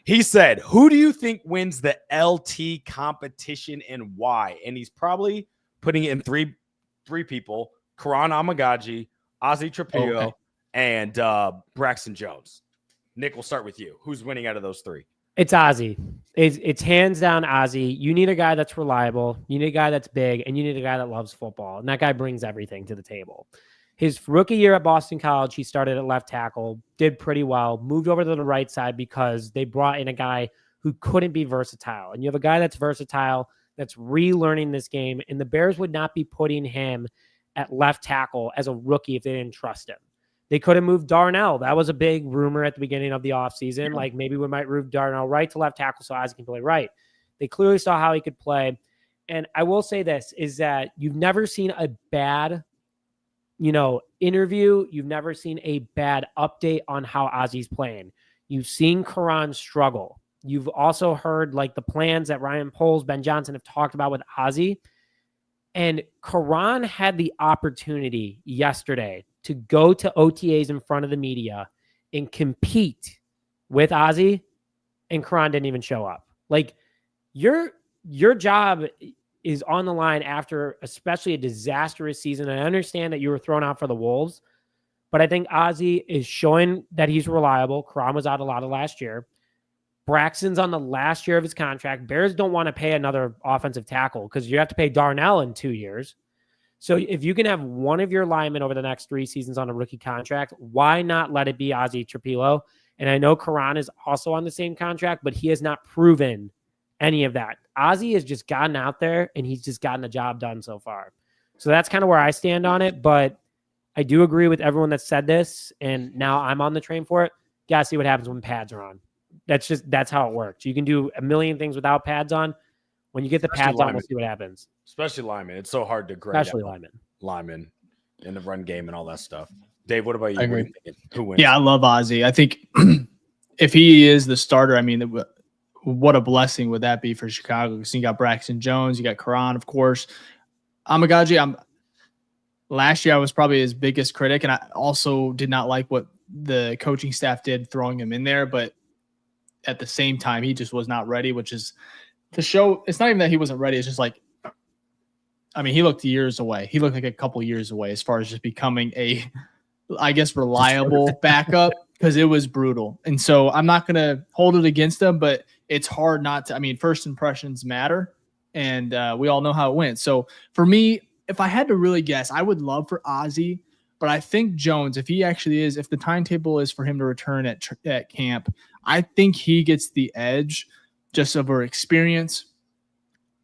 He said, who do you think wins the LT competition and why? And he's probably putting it in three people: Karan Amagaji, Ozzy Trapillo, and Braxton Jones. Nick, we'll start with you. Who's winning out of those three? It's Ozzy. It's hands down Ozzy. You need a guy that's reliable. You need a guy that's big, and you need a guy that loves football. And that guy brings everything to the table. His rookie year at Boston College, he started at left tackle, did pretty well, moved over to the right side because they brought in a guy who couldn't be versatile. And you have a guy that's versatile, that's relearning this game, and the Bears would not be putting him at left tackle as a rookie if they didn't trust him. They could have moved Darnell. That was a big rumor at the beginning of the offseason. Like maybe we might move Darnell right to left tackle so Ozzy can play right. They clearly saw how he could play. And I will say this, is that you've never seen a bad interview. You've never seen a bad update on how Ozzy's playing. You've seen Karan struggle. You've also heard like the plans that Ryan Poles, Ben Johnson have talked about with Ozzy. And Karan had the opportunity yesterday to go to OTAs in front of the media and compete with Ozzy, and Karan didn't even show up. Like your job is on the line after especially a disastrous season. And I understand that you were thrown out for the Wolves, but I think Ozzy is showing that he's reliable. Karan was out a lot of last year. Braxton's on the last year of his contract. Bears don't want to pay another offensive tackle because you have to pay Darnell in 2 years. So if you can have one of your linemen over the next 3 seasons on a rookie contract, why not let it be Ozzy Trapillo? And I know Karan is also on the same contract, but he has not proven any of that. Ozzy has just gotten out there and he's just gotten the job done so far. So that's kind of where I stand on it. But I do agree with everyone that said this, and now I'm on the train for it. Gotta see what happens when pads are on. That's how it works. You can do a million things without pads on. When you get the pads on, we'll see what happens. Especially linemen. It's so hard to grade. Especially linemen in the run game and all that stuff. Dave, what about you? I agree. Who wins? Yeah, I love Ozzy. I think if he is the starter, I mean, what a blessing would that be for Chicago? Because you got Braxton Jones, you got Karan, of course. Amagaji, last year I was probably his biggest critic, and I also did not like what the coaching staff did throwing him in there, but at the same time, he just was not ready, which is to show. It's not even that he wasn't ready. It's just like, I mean, he looked years away. He looked like a couple years away as far as just becoming a, I guess, reliable backup, because it was brutal. And so I'm not going to hold it against him, but it's hard not to. I mean, first impressions matter, and we all know how it went. So for me, if I had to really guess, I would love for Ozzy, but I think Jones, if he actually is, if the timetable is for him to return at camp, I think he gets the edge just over experience,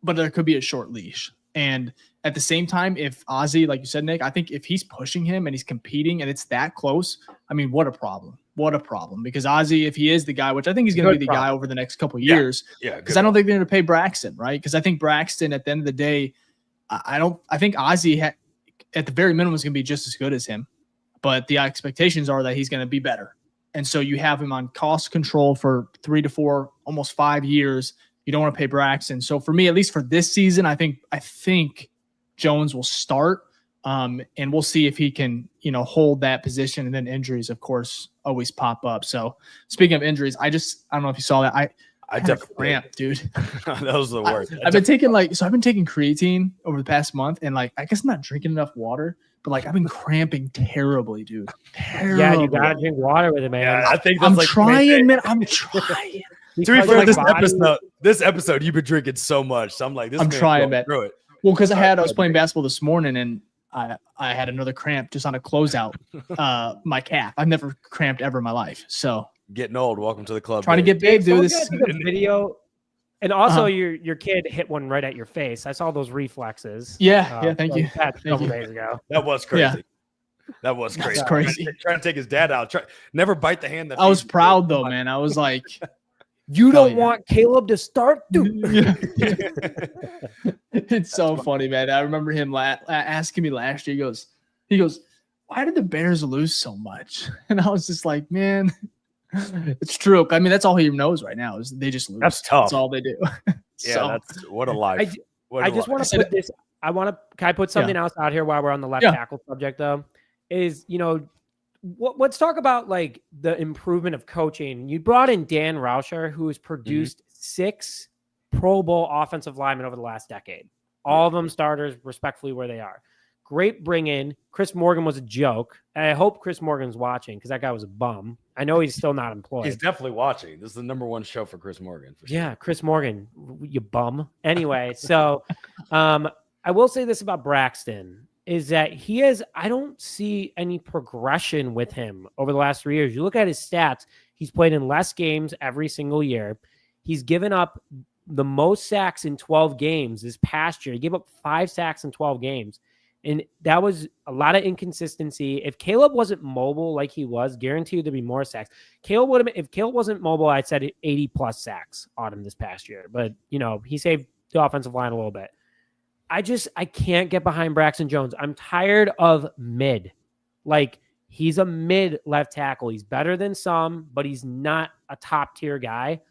but there could be a short leash. And at the same time, if Ozzy, like you said, Nick, I think if he's pushing him and he's competing and it's that close, I mean, what a problem. What a problem. Because Ozzy, if he is the guy, which I think he's going to be the guy over the next couple of years, because I don't think they're going to pay Braxton, right? Because I think Braxton, at the end of the day, I think Ozzy at the very minimum is going to be just as good as him, but the expectations are that he's going to be better. And so you have him on cost control for 3 to 4, almost 5 years. You don't want to pay Braxton. So for me, at least for this season, I think Jones will start, and we'll see if he can, hold that position. And then injuries, of course, always pop up. So speaking of injuries, I don't know if you saw that. I had a cramp, dude. That was the worst. I've been taking creatine over the past month, and I guess I'm not drinking enough water, but I've been cramping terribly, dude. Terribly. Yeah, you gotta drink water with it, man. Yeah, I think I'm trying, man. I'm trying. To be fair, this episode, you've been drinking so much. So I'm like, I'm trying, man. Through it. Well, because I was playing basketball this morning, and I had another cramp just on a closeout. My calf. I've never cramped ever in my life. So getting old. Welcome to the club. Trying to get big, dude. This video. And also, your kid hit one right at your face. I saw those reflexes. Yeah, thank you. A couple days ago. That was crazy. Yeah. That was crazy. That's crazy. Trying to take his dad out. Never bite the hand. I was proud though, man. I was like, you don't want Caleb to start, dude. It's so funny, man. I remember him asking me last year. He goes, why did the Bears lose so much? And I was just like, man, It's true. I mean, that's all he knows right now is they just lose. That's tough. That's all they do. That's what a life. I just want to put this. Can I put something else out here while we're on the left tackle subject though? Is, let's talk about like the improvement of coaching. You brought in Dan Rauscher, who has produced 6 Pro Bowl offensive linemen over the last decade. All of them starters, respectfully where they are. Great bring in. Chris Morgan was a joke. I hope Chris Morgan's watching because that guy was a bum. I know he's still not employed. He's definitely watching. This is the #1 show for Chris Morgan. For sure. Yeah, Chris Morgan, you bum. Anyway, so I will say this about Braxton is that I don't see any progression with him over the last 3 years. You look at his stats, he's played in less games every single year. He's given up the most sacks in 12 games this past year. He gave up 5 sacks in 12 games. And that was a lot of inconsistency. If Caleb wasn't mobile like he was, guaranteed there'd be more sacks. If Caleb wasn't mobile, I'd said 80 plus sacks on him this past year. But, he saved the offensive line a little bit. I can't get behind Braxton Jones. I'm tired of mid. Like, he's a mid left tackle. He's better than some, but he's not a top tier guy.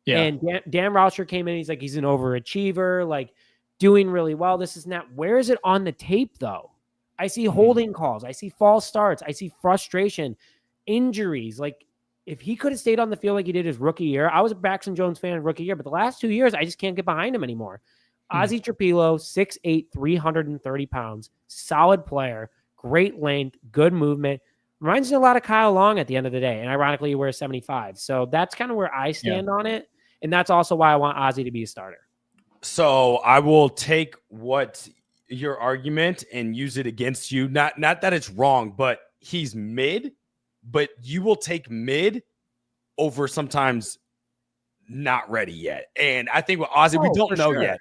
Yeah. And Dan Rauscher came in. He's like, he's an overachiever, like doing really well. This is not. Where is it on the tape, though? I see holding calls. I see false starts. I see frustration, injuries. Like, if he could have stayed on the field like he did his rookie year, I was a Braxton Jones fan rookie year, but the last 2 years, I just can't get behind him anymore. Ozzie Trapilo, 6'8", 330 pounds, solid player, great length, good movement. Reminds me a lot of Kyle Long at the end of the day. And ironically, he wears 75. So that's kind of where I stand on it. And that's also why I want Ozzie to be a starter. So I will take your argument and use it against you. Not that it's wrong, but he's mid, but you will take mid over sometimes not ready yet. And I think with Ozzie, we don't know yet.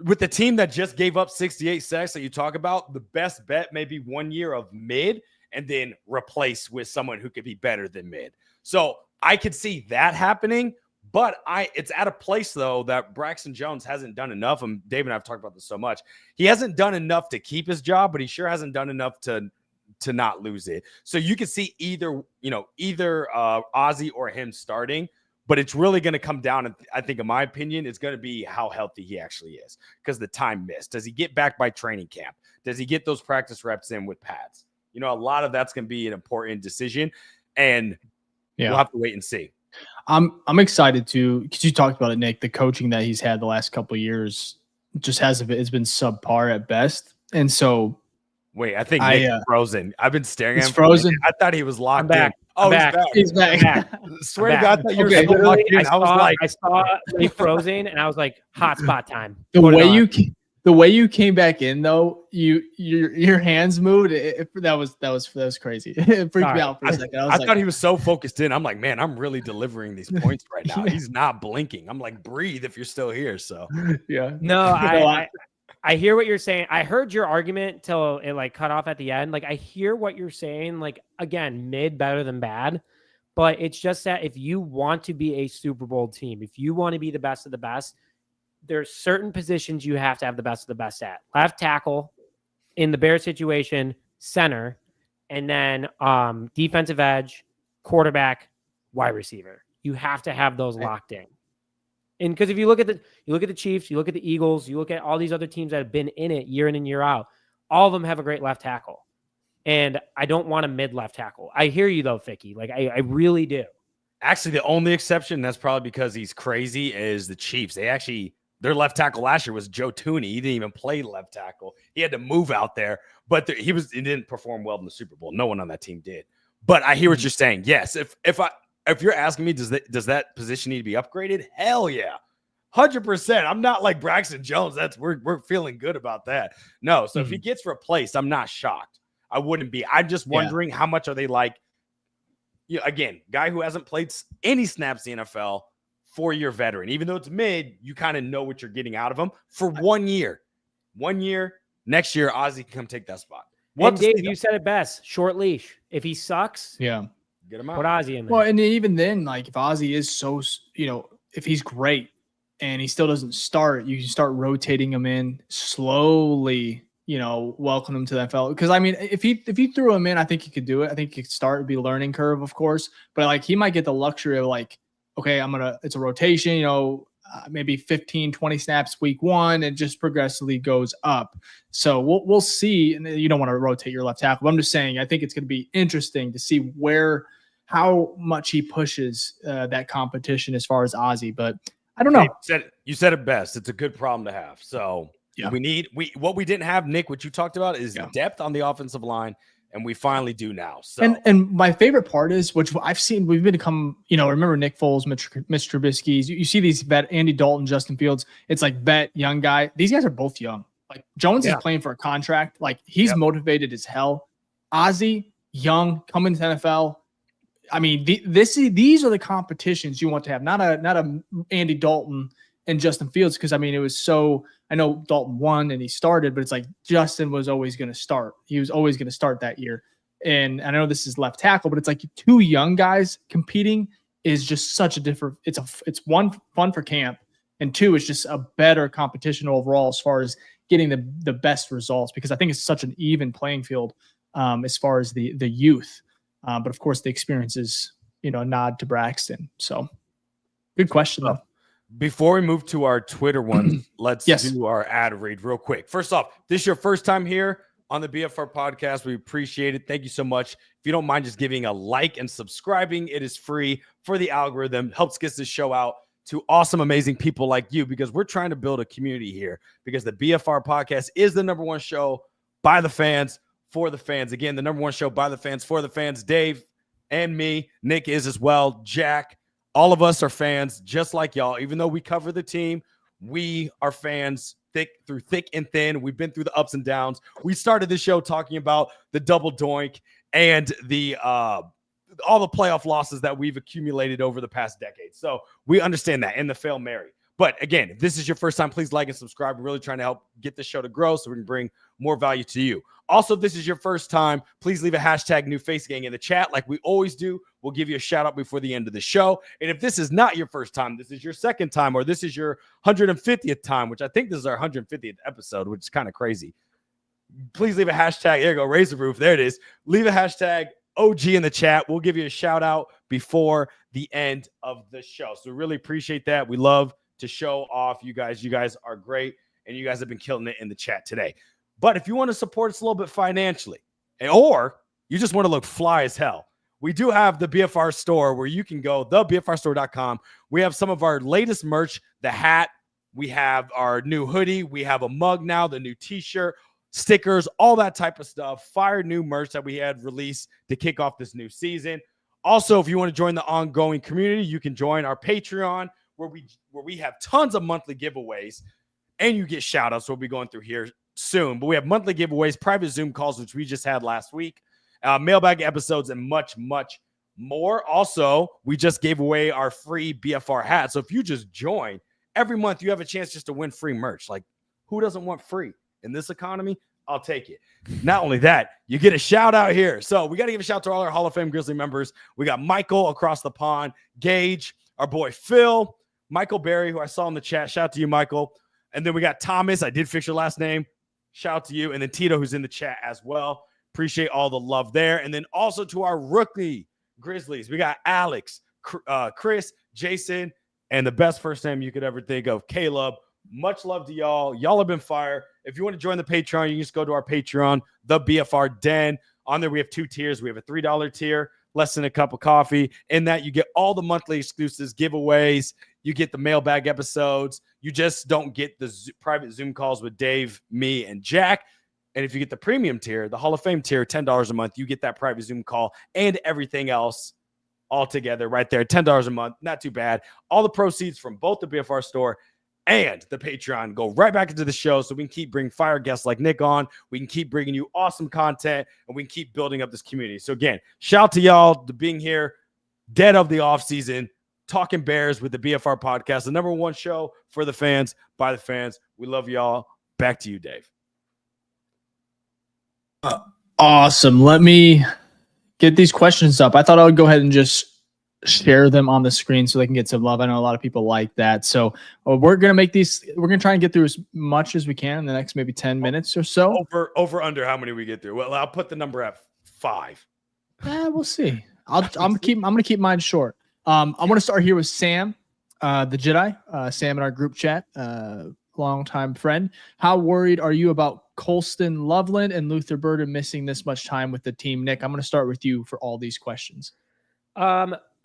With the team that just gave up 68 sacks that you talk about, the best bet may be 1 year of mid and then replace with someone who could be better than mid. So I could see that happening, but it's at a place, though, that Braxton Jones hasn't done enough. And Dave and I have talked about this so much. He hasn't done enough to keep his job, but he sure hasn't done enough to not lose it. So you can see either Ozzie or him starting. But it's really going to come down, and I think, in my opinion, it's going to be how healthy he actually is because the time missed. Does he get back by training camp? Does he get those practice reps in with pads? A lot of that's going to be an important decision, and we'll have to wait and see. I'm excited because you talked about it, Nick. The coaching that he's had the last couple of years just it's been subpar at best, and so. Wait, I think Nick's frozen. I've been staring at him. Frozen. I thought he was locked in. Oh, he's back. Swear to God, that you're so locked in. I saw me frozen, and I was like, hotspot time. The way you came back in, though, your hands moved. That was crazy. It freaked me out for a second. I thought he was so focused in. I'm like, man, I'm really delivering these points right now. He's not blinking. I'm like, breathe if you're still here. So no, I hear what you're saying. I heard your argument till it like cut off at the end. Like, I hear what you're saying. Like, again, mid better than bad, but it's just that if you want to be a Super Bowl team, if you want to be the best of the best, there's certain positions you have to have the best of the best at. Left tackle in the Bears situation, center, and then defensive edge, quarterback, wide receiver. You have to have those locked in. And because if you look at the Chiefs, you look at the Eagles, you look at all these other teams that have been in it year in and year out, all of them have a great left tackle. And I don't want a mid left tackle. I hear you though, Ficky. Like I really do. Actually, the only exception, that's probably because he's crazy, is the Chiefs. Their left tackle last year was Joe Tooney. He didn't even play left tackle. He had to move out there, but he didn't perform well in the Super Bowl. No one on that team did. But I hear what you're saying. Yes, if you're asking me, does that position need to be upgraded? Hell yeah. 100%. I'm not like Braxton Jones. We're feeling good about that. No. So if he gets replaced, I'm not shocked. I wouldn't be. I'm just wondering how much are they like, again, guy who hasn't played any snaps in the NFL, 4-year veteran. Even though it's mid, you kind of know what you're getting out of him for 1 year. 1 year, next year, Ozzie can come take that spot. And Dave, you said it best. Short leash. If he sucks, get him out. Put Ozzie in there. Well, and even then, like if Ozzie is so, if he's great and he still doesn't start, you can start rotating him in slowly welcome him to the NFL. Because I mean, if you threw him in, I think he could do it. I think he could start. It'd be a learning curve, of course, but like he might get the luxury of like, okay, it's a rotation, maybe 15, 20 snaps week 1 and just progressively goes up. So we'll see. And you don't want to rotate your left tackle. But I'm just saying, I think it's going to be interesting to see how much he pushes that competition as far as Ozzie. But I don't know. You said it best. It's a good problem to have. So yeah. What we didn't have, Nick, what you talked about is depth on the offensive line. And we finally do now. So and my favorite part is, which I've seen, we've become, remember Nick Foles, Mitch Trubisky. You see these vet Andy Dalton, Justin Fields. It's like vet young guy. These guys are both young. Like Jones is playing for a contract. Like he's motivated as hell. Ozzie, young, coming to NFL. I mean, these are the competitions you want to have. Not a Andy Dalton and Justin Fields, because I mean it was so. I know Dalton won and he started, but it's like Justin was always going to start. He was always going to start that year. And I know this is left tackle, but it's like two young guys competing is just such a different. It's one, fun for camp, and two, it's just a better competition overall as far as getting the best results, because I think it's such an even playing field as far as the youth. But of course, the experience is a nod to Braxton. So good question though. Before we move to our Twitter one, let's do our ad read real quick. First off, this is your first time here on the BFR podcast. We appreciate it. Thank you so much. If you don't mind just giving a like and subscribing, it is free for the algorithm. Helps get this show out to awesome, amazing people like you, because we're trying to build a community here, because the BFR podcast is the number one show by the fans for the fans. Again, the number one show by the fans for the fans. Dave and me, Nick is as well, Jack. All of us are fans just like y'all. Even though we cover the team, we are fans through thick and thin. We've been through the ups and downs. We started the show talking about the double doink and the all the playoff losses that we've accumulated over the past decade. So we understand that, and the Fail Mary. But again, if this is your first time, please like and subscribe. We're really trying to help get this show to grow so we can bring more value to you. Also, if this is your first time, please leave a hashtag New Face Gang in the chat like we always do. We'll give you a shout out before the end of the show. And if this is not your first time, this is your second time, or this is your 150th time, which I think this is our 150th episode, which is kind of crazy. Please leave a hashtag. There you go. Raise the roof. There it is. Leave a hashtag OG in the chat. We'll give you a shout out before the end of the show. So we really appreciate that. We love to show off you guys. You guys are great, and you guys have been killing it in the chat today. But if you want to support us a little bit financially, or you just want to look fly as hell, we do have the BFR store where you can go, thebfrstore.com. We have some of our latest merch, the hat. We have our new hoodie. We have a mug now, the new t-shirt, stickers, all that type of stuff. Fire new merch that we had released to kick off this new season. Also, if you want to join the ongoing community, you can join our Patreon, where we have tons of monthly giveaways, and you get shout outs. We'll be going through here soon, but we have monthly giveaways, private Zoom calls, which we just had last week, mailbag episodes, and much, much more. Also, we just gave away our free BFR hat. So if you just join every month, you have a chance just to win free merch. Like, who doesn't want free in this economy? I'll take it. Not only that, you get a shout out here. So we got to give a shout out to all our Hall of Fame Grizzly members. We got Michael across the pond, Gage, our boy Phil, Michael Berry, who I saw in the chat. Shout out to you, Michael. And then we got Thomas. I did fix your last name. Shout out to you. And then Tito, who's in the chat as well. Appreciate all the love there. And then also to our rookie Grizzlies, we got Alex, Chris, Jason, and the best first name you could ever think of, Caleb. Much love to y'all. Y'all have been fire. If you want to join the Patreon, you can just go to our Patreon, the BFR Den. On there, we have two tiers. We have a $3 tier, less than a cup of coffee. In that, you get all the monthly exclusives, giveaways. You get the mailbag episodes. You just don't get the private Zoom calls with Dave, me, and Jack. And if you get the premium tier, the Hall of Fame tier, $10 a month, you get that private Zoom call and everything else all together right there. $10 a month. Not too bad. All the proceeds from both the BFR store and the Patreon go right back into the show, so we can keep bringing fire guests like Nick on. We can keep bringing you awesome content, and we can keep building up this community. So again, shout out to y'all to being here, dead of the off season, talking Bears with the BFR podcast, the number one show for the fans, by the fans. We love y'all. Back to you, Dave. Awesome. Let me get these questions up. I thought I would go ahead and just share them on the screen so they can get some love. I know a lot of people like that. So we're going to try and get through as much as we can in the next maybe 10 minutes or so. Over under how many we get through. Well, I'll put the number at 5. We'll see. I'm going to keep mine short. I want to start here with Sam, the Jedi, Sam in our group chat, longtime friend. How worried are you about Colston Loveland and Luther Burden missing this much time with the team? Nick, I'm going to start with you for all these questions.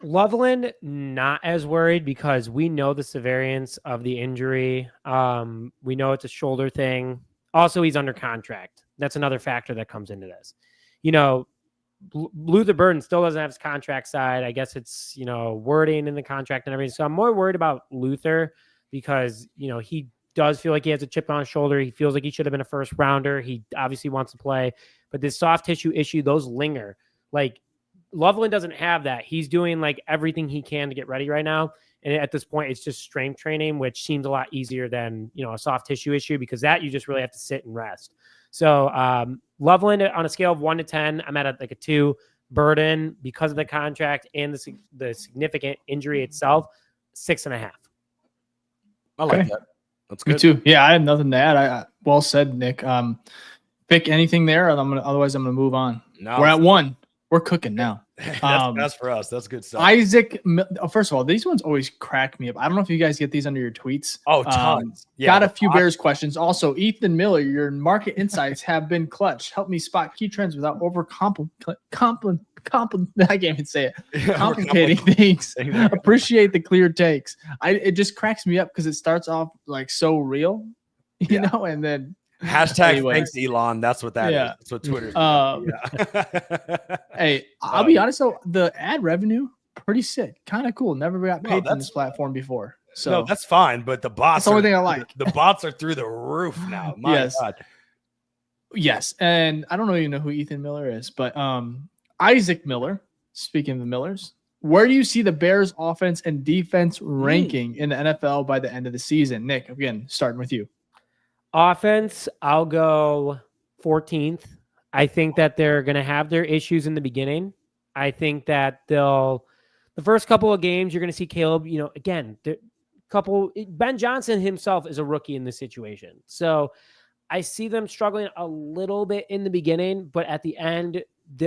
Loveland, not as worried because we know the severities of the injury. We know it's a shoulder thing. Also, he's under contract. That's another factor that comes into this. Luther Burden still doesn't have his contract side. I guess it's, wording in the contract and everything. So I'm more worried about Luther because, he does feel like he has a chip on his shoulder. He feels like he should have been a first rounder. He obviously wants to play, but this soft tissue issue, those linger. Like, Loveland doesn't have that. He's doing like everything he can to get ready right now. And at this point, it's just strength training, which seems a lot easier than, a soft tissue issue because that you just really have to sit and rest. So Loveland on a scale of 1 to 10, I'm at like a 2. Burden, because of the contract and the significant injury itself, 6.5. I like that. That's good. Me too. Yeah, I have nothing to add. Well said, Nick. Pick anything there, otherwise I'm gonna move on. No, we're at 1. We're cooking now. That's for us. That's good stuff. Isaac, first of all, these ones always crack me up. I don't know if you guys get these under your tweets. Oh, tons. Got a few Bears questions. Also, Ethan Miller, your market insights have been clutch. Help me spot key trends without I can't even say it. Complicating things. Appreciate the clear takes. It just cracks me up because it starts off like so real, you know, and then hashtag thanks Elon. That's what that is. That's what Twitter's Hey, I'll be honest though, the ad revenue pretty sick, kind of cool. Never got paid from this platform before. So no, that's fine. But the bots, that's the only thing I like. The bots are through the roof now. My God. Yes, and I don't even know who Ethan Miller is, but Isaac Miller. Speaking of the Millers, where do you see the Bears' offense and defense ranking in the NFL by the end of the season? Nick, again, starting with you. Offense, I'll go 14th. I think that they're going to have their issues in the beginning. I think that the first couple of games, you're going to see Caleb, again, Ben Johnson himself is a rookie in this situation. So I see them struggling a little bit in the beginning, but at the end,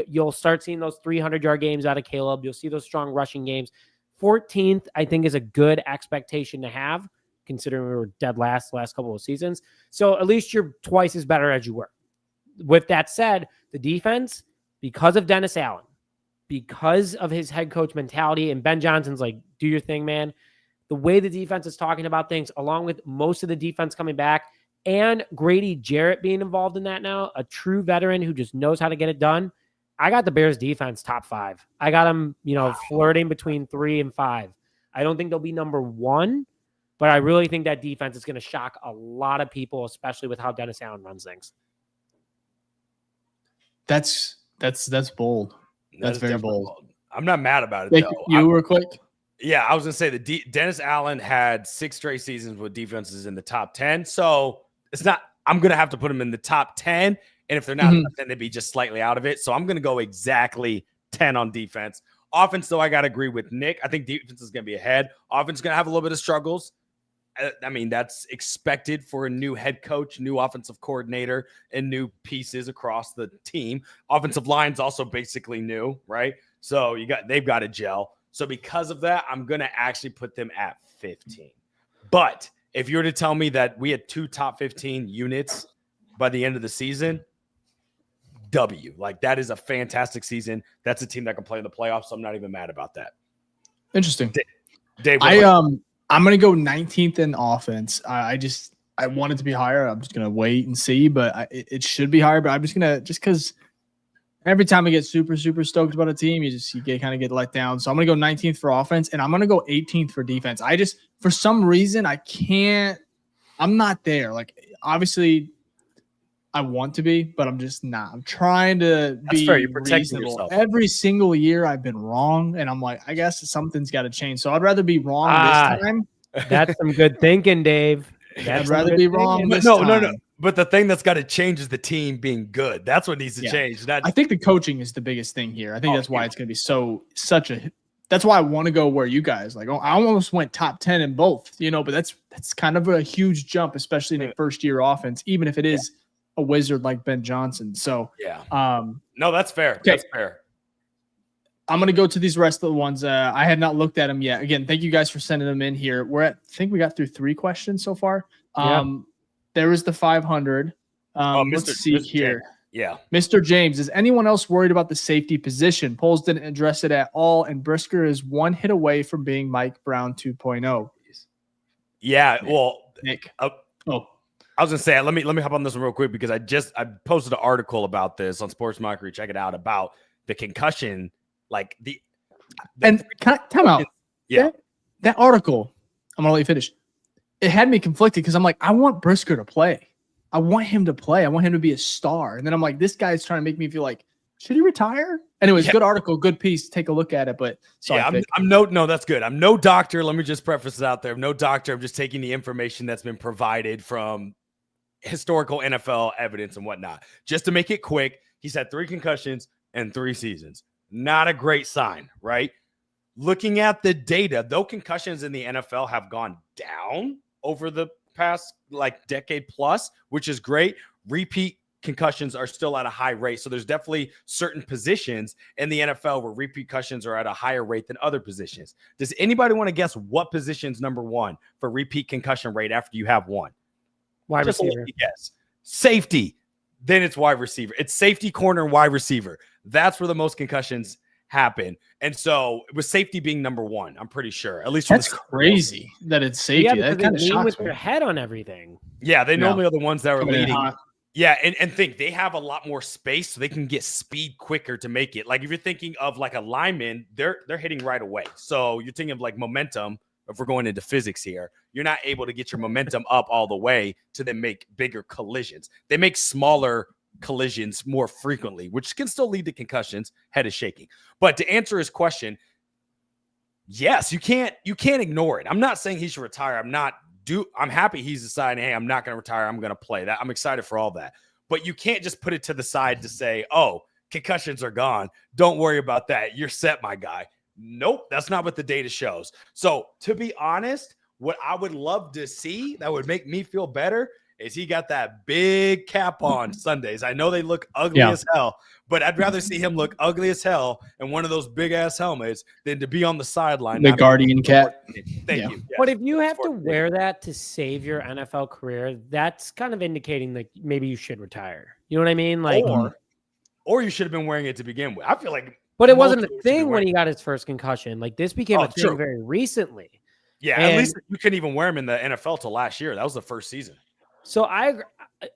you'll start seeing those 300-yard games out of Caleb. You'll see those strong rushing games. 14th, I think, is a good expectation to have, considering we were dead last couple of seasons. So at least you're twice as better as you were. With that said, the defense, because of Dennis Allen, because of his head coach mentality, and Ben Johnson's like, do your thing, man. The way the defense is talking about things, along with most of the defense coming back, and Grady Jarrett being involved in that now, a true veteran who just knows how to get it done. I got the Bears defense top 5. I got them, flirting between 3 and 5. I don't think they'll be number 1. But I really think that defense is going to shock a lot of people, especially with how Dennis Allen runs things. That's bold. That's very bold. I'm not mad about it, though. You were quick. Yeah, I was going to say Dennis Allen had 6 straight seasons with defenses in the top 10. So it's not – I'm going to have to put them in the top 10. And if they're not, then they'd be just slightly out of it. So I'm going to go exactly 10 on defense. Offense, though, I got to agree with Nick. I think defense is going to be ahead. Offense is going to have a little bit of struggles. I mean, that's expected for a new head coach, new offensive coordinator, and new pieces across the team. Offensive line's also basically new, right? So they've got to gel. So because of that, I'm going to actually put them at 15. But if you were to tell me that we had 2 top 15 units by the end of the season, W. Like, that is a fantastic season. That's a team that can play in the playoffs, so I'm not even mad about that. Interesting. Dave, I'm going to go 19th in offense. I want it to be higher. I'm just going to wait and see, but it should be higher. But I'm just going to, just because every time I get super, super stoked about a team, you kind of get let down. So I'm going to go 19th for offense, and I'm going to go 18th for defense. For some reason, I'm not there. Like, obviously, I want to be, but I'm just not. I'm trying to be reasonable. Every single year I've been wrong, and I'm like, I guess something's got to change. So I'd rather be wrong this time. That's some good thinking, Dave. I'd rather be wrong this time. No. But the thing that's got to change is the team being good. That's what needs to change. I think the coaching is the biggest thing here. I think that's why it's going to be such a that's why I want to go where you guys like. Oh, I almost went top 10 in both, but that's kind of a huge jump, especially in a first year offense, even if it is a wizard like Ben Johnson. So no, that's fair. Okay. That's fair. I'm going to go to these rest of the ones. I have not looked at them yet. Again, thank you guys for sending them in here. I think we got through 3 questions so far. There is the 500. Let's see here. James. Yeah. Mr. James, is anyone else worried about the safety position? Polls didn't address it at all, and Brisker is 1 hit away from being Mike Brown 2.0. Yeah, well, Nick. I was gonna say, let me hop on this one real quick because I posted an article about this on Sports Mockery. Check it out about the concussion, like and time out. Yeah, that article. I'm gonna let you finish. It had me conflicted because I'm like, I want Brisker to play. I want him to play. I want him to be a star. And then I'm like, this guy's trying to make me feel like, should he retire? Anyways, good article, good piece. Take a look at it. But sorry, no, that's good. I'm no doctor. Let me just preface it out there. I'm no doctor. I'm just taking the information that's been provided from historical NFL evidence and whatnot. Just to make it quick, he's had 3 concussions in 3 seasons. Not a great sign, right? Looking at the data, though concussions in the NFL have gone down over the past decade plus, which is great. Repeat concussions are still at a high rate. So there's definitely certain positions in the NFL where repeat concussions are at a higher rate than other positions. Does anybody want to guess what position's number 1 for repeat concussion rate after you have 1? Wide receiver. Yes. Safety. Then it's wide receiver. It's safety, corner, and wide receiver. That's where the most concussions happen. And so with safety being number 1, I'm pretty sure. At least that's crazy that it's safety. Yeah, that kind of shocks with me. their head on everything. Yeah, they normally are the ones that are leading. Hot. Yeah, and think they have a lot more space, so they can get speed quicker to make it. Like if you're thinking of like a lineman, they're hitting right away. So you're thinking of like momentum. If we're going into physics here, you're not able to get your momentum up all the way to then make bigger collisions. They make smaller collisions more frequently, which can still lead to concussions. Head is shaking. But to answer his question, yes, you can't ignore it. I'm not saying he should retire. I'm happy he's deciding, hey, I'm not going to retire. I'm going to play. That I'm excited for all that. But you can't just put it to the side to say, oh, concussions are gone. Don't worry about that. You're set, my guy. Nope, that's not what the data shows. So to be honest, what I would love to see that would make me feel better is he got that big cap on Sundays. I know they look ugly as hell, but I'd rather see him look ugly as hell in one of those big ass helmets than to be on the sideline. The Guardian cap. Thank you. Yes. But if you have to wear that to save your NFL career, that's kind of indicating that maybe you should retire. You know what I mean? Like, or you should have been wearing it to begin with. I feel like, but it wasn't a thing when he got his first concussion. Like this became a thing very recently. Yeah, at least you couldn't even wear him in the NFL till last year. That was the first season. So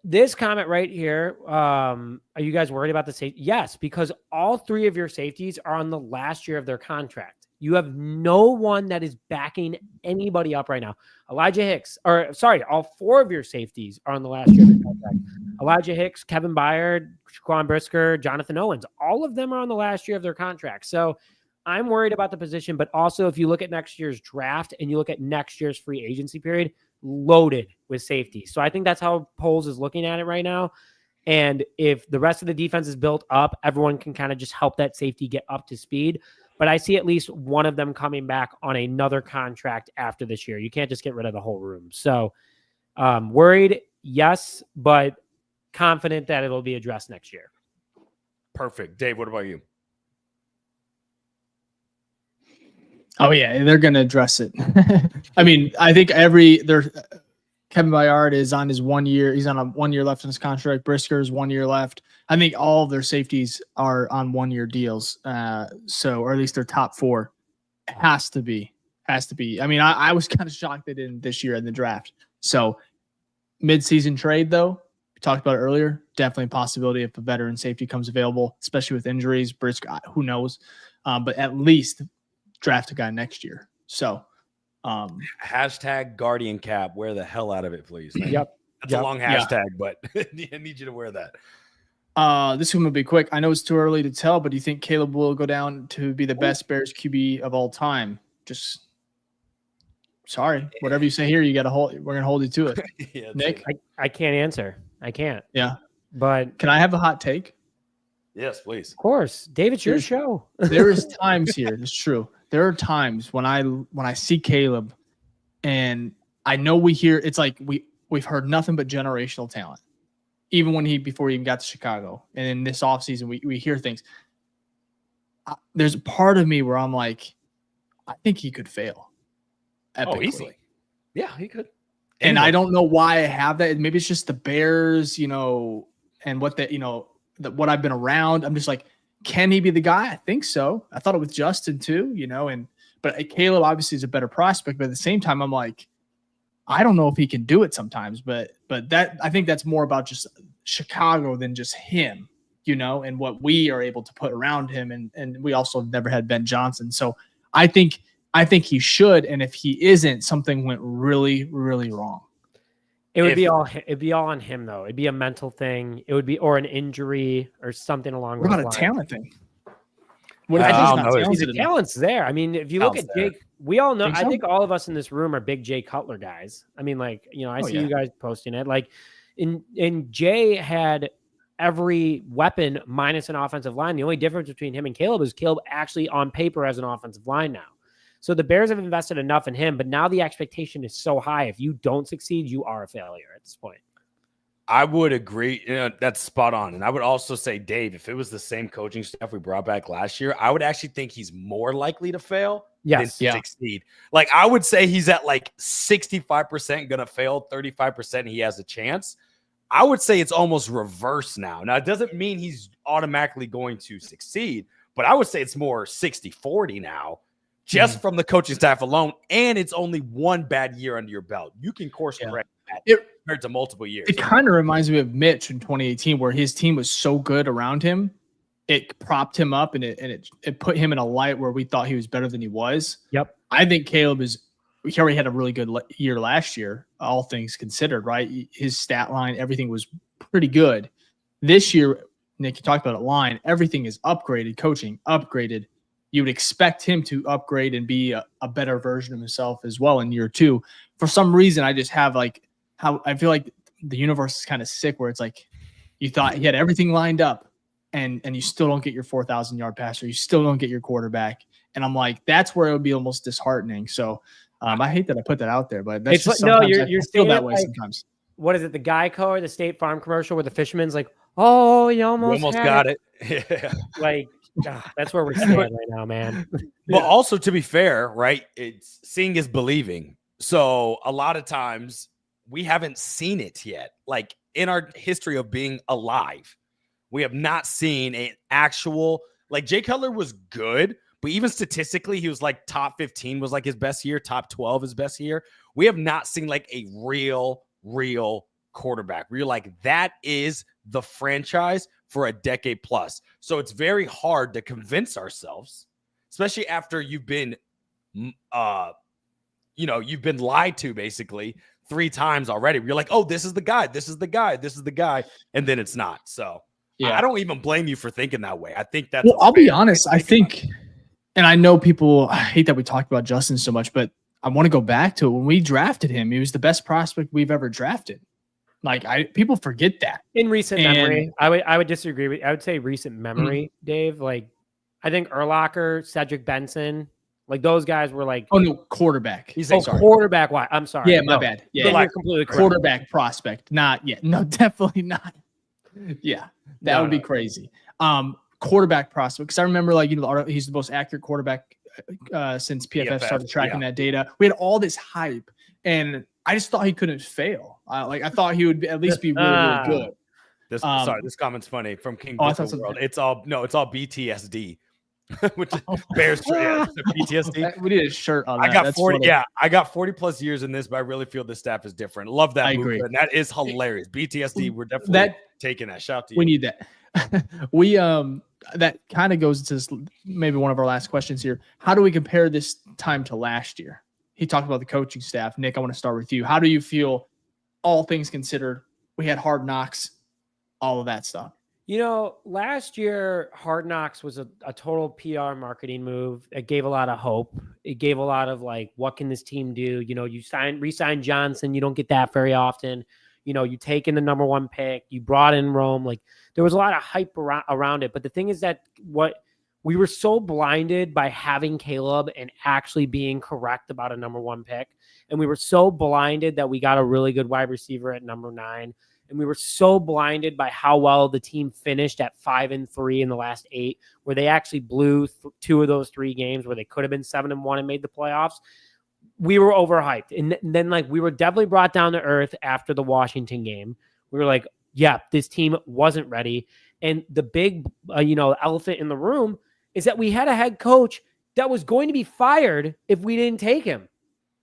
this comment right here, are you guys worried about the safety? Yes, because all 3 of your safeties are on the last year of their contract. You have no one that is backing anybody up right now. All 4 of your safeties are on the last year of their contract. Elijah Hicks, Kevin Byard, Shaquan Brisker, Jonathan Owens, all of them are on the last year of their contract. So I'm worried about the position, but also if you look at next year's draft and you look at next year's free agency period, loaded with safety. So I think that's how Poles is looking at it right now. And if the rest of the defense is built up, everyone can kind of just help that safety get up to speed. But I see at least one of them coming back on another contract after this year. You can't just get rid of the whole room. So worried, yes, but confident that it'll be addressed next year. Perfect. Dave, what about you? Oh yeah, they're going to address it. I mean, I think Kevin Byard is on his 1 year. He's on a 1 year left in his contract. Brisker's 1 year left. I think all of their safeties are on 1 year deals. Or at least their top 4 has to be. I mean, I was kind of shocked they didn't this year in the draft. So mid-season trade though, we talked about it earlier, definitely a possibility if a veteran safety comes available, especially with injuries. Brisker, who knows? But at least draft a guy next year. So hashtag Guardian cap. Wear the hell out of it, please. Yep. That's a long hashtag, but I need you to wear that. This one will be quick. I know it's too early to tell, but do you think Caleb will go down to be the best Bears QB of all time? Just sorry, whatever you say here, you got to hold. We're gonna hold you to it. Yeah, Nick, I can't answer. I can't. Yeah, but can I have a hot take? Yes, please. Of course, Dave, it's your show. There is times here. It's true. there are times when I see Caleb, and I know it's like we've heard nothing but generational talent, even before he even got to Chicago, and in this offseason we hear things. There's a part of me where I'm like, I think he could fail. Epically. Oh, easily. Yeah, he could. And I don't know why I have that. Maybe it's just the Bears, and what what I've been around. I'm just like, can he be the guy? I think so. I thought it with Justin too, but Caleb obviously is a better prospect. But at the same time, I'm like, I don't know if he can do it sometimes. But that, I think that's more about just Chicago than just him, and what we are able to put around him. And we also never had Ben Johnson. So I think he should, and if he isn't, something went really, really wrong. It'd be all on him though. It'd be a mental thing. It would be or an injury or something along. What those about lines. a talent thing? What I don't know. The talent's there. I mean, if you look at Jake, we all know. I think all of us in this room are big Jay Cutler guys. I mean, I see you guys posting it. Like, in Jay had every weapon minus an offensive line. The only difference between him and Caleb is Caleb actually on paper as an offensive line now. So the Bears have invested enough in him, but now the expectation is so high. If you don't succeed, you are a failure at this point. I would agree. That's spot on. And I would also say, Dave, if it was the same coaching staff we brought back last year, I would actually think he's more likely to fail than succeed. Like, I would say he's at like 65% going to fail, 35% he has a chance. I would say it's almost reverse now. Now, it doesn't mean he's automatically going to succeed, but I would say it's more 60-40 now. Just from the coaching staff alone, and it's only one bad year under your belt. You can course correct that compared to multiple years. It kind of reminds me of Mitch in 2018, where his team was so good around him, it propped him up and it put him in a light where we thought he was better than he was. Yep. I think Caleb he already had a really good year last year, all things considered, right? His stat line, everything was pretty good. This year, Nick, you talked about a line, everything is upgraded, coaching upgraded. You would expect him to upgrade and be a better version of himself as well in year two. For some reason, I just have how I feel like the universe is kind of sick, where it's like you thought he had everything lined up and you still don't get your 4,000-yard passer. You still don't get your quarterback. And I'm like, that's where it would be almost disheartening. So I hate that I put that out there, but that's just you're feel that way sometimes. What is it? The Geico or the State Farm commercial where the fisherman's like, oh, you almost got it. Yeah. Like, that's where we're standing right now, man. But also, to be fair, right, it's seeing is believing. So a lot of times we haven't seen it yet. Like, in our history of being alive, we have not seen an actual, like, Jay Cutler was good, but even statistically, he was like top 15 was like his best year, top 12 his best year. We have not seen like a real quarterback where you're like, that is the franchise for a decade plus. So it's very hard to convince ourselves, especially after you've been, you've been lied to basically 3 times already. You're like, oh, this is the guy. This is the guy. This is the guy. And then it's not. So yeah, I don't even blame you for thinking that way. I think that's, I'll be honest. I think, and I know people hate that we talked about Justin so much, but I want to go back to it. When we drafted him, he was the best prospect we've ever drafted. Like, people forget that in recent memory. I would disagree with. I would say recent memory, Dave. Like, I think Urlacher, Cedric Benson, like those guys were like. Oh no, quarterback. He's like quarterback. Why? I'm sorry. Yeah, my bad. Yeah, you're completely correct. Quarterback prospect. Not yet. No, definitely not. Yeah, that would be crazy. Quarterback prospect, because I remember he's the most accurate quarterback since PFF started tracking that data. We had all this hype, and I just thought he couldn't fail. I thought he would at least be really good. This comment's funny from King World. It's all BTSD, which is Bears PTSD. We need a shirt on that. I got 40. Yeah, I got 40 plus years in this, but I really feel the staff is different. Love that. I agree, and that is hilarious. BTSD. We're definitely taking that. Shout to you. We need that. We that kind of goes into maybe one of our last questions here. How do we compare this time to last year? He talked about the coaching staff. Nick, I want to start with you. How do you feel, all things considered? We had Hard Knocks, all of that stuff. Last year, Hard Knocks was a total PR marketing move. It gave a lot of hope. It gave a lot of like, what can this team do? You re-sign Johnson. You don't get that very often. You take in the number 1 pick. You brought in Rome. Like, there was a lot of hype around it. But the thing is that what We were so blinded by having Caleb and actually being correct about a number 1 pick. And we were so blinded that we got a really good wide receiver at number 9. And we were so blinded by how well the team finished at 5-3 in the last 8, where they actually blew 2 of those 3 games where they could have been 7-1 and made the playoffs. We were overhyped. And then like we were definitely brought down to earth after the Washington game. We were like, yeah, this team wasn't ready. And the big, elephant in the room is that we had a head coach that was going to be fired if we didn't take him.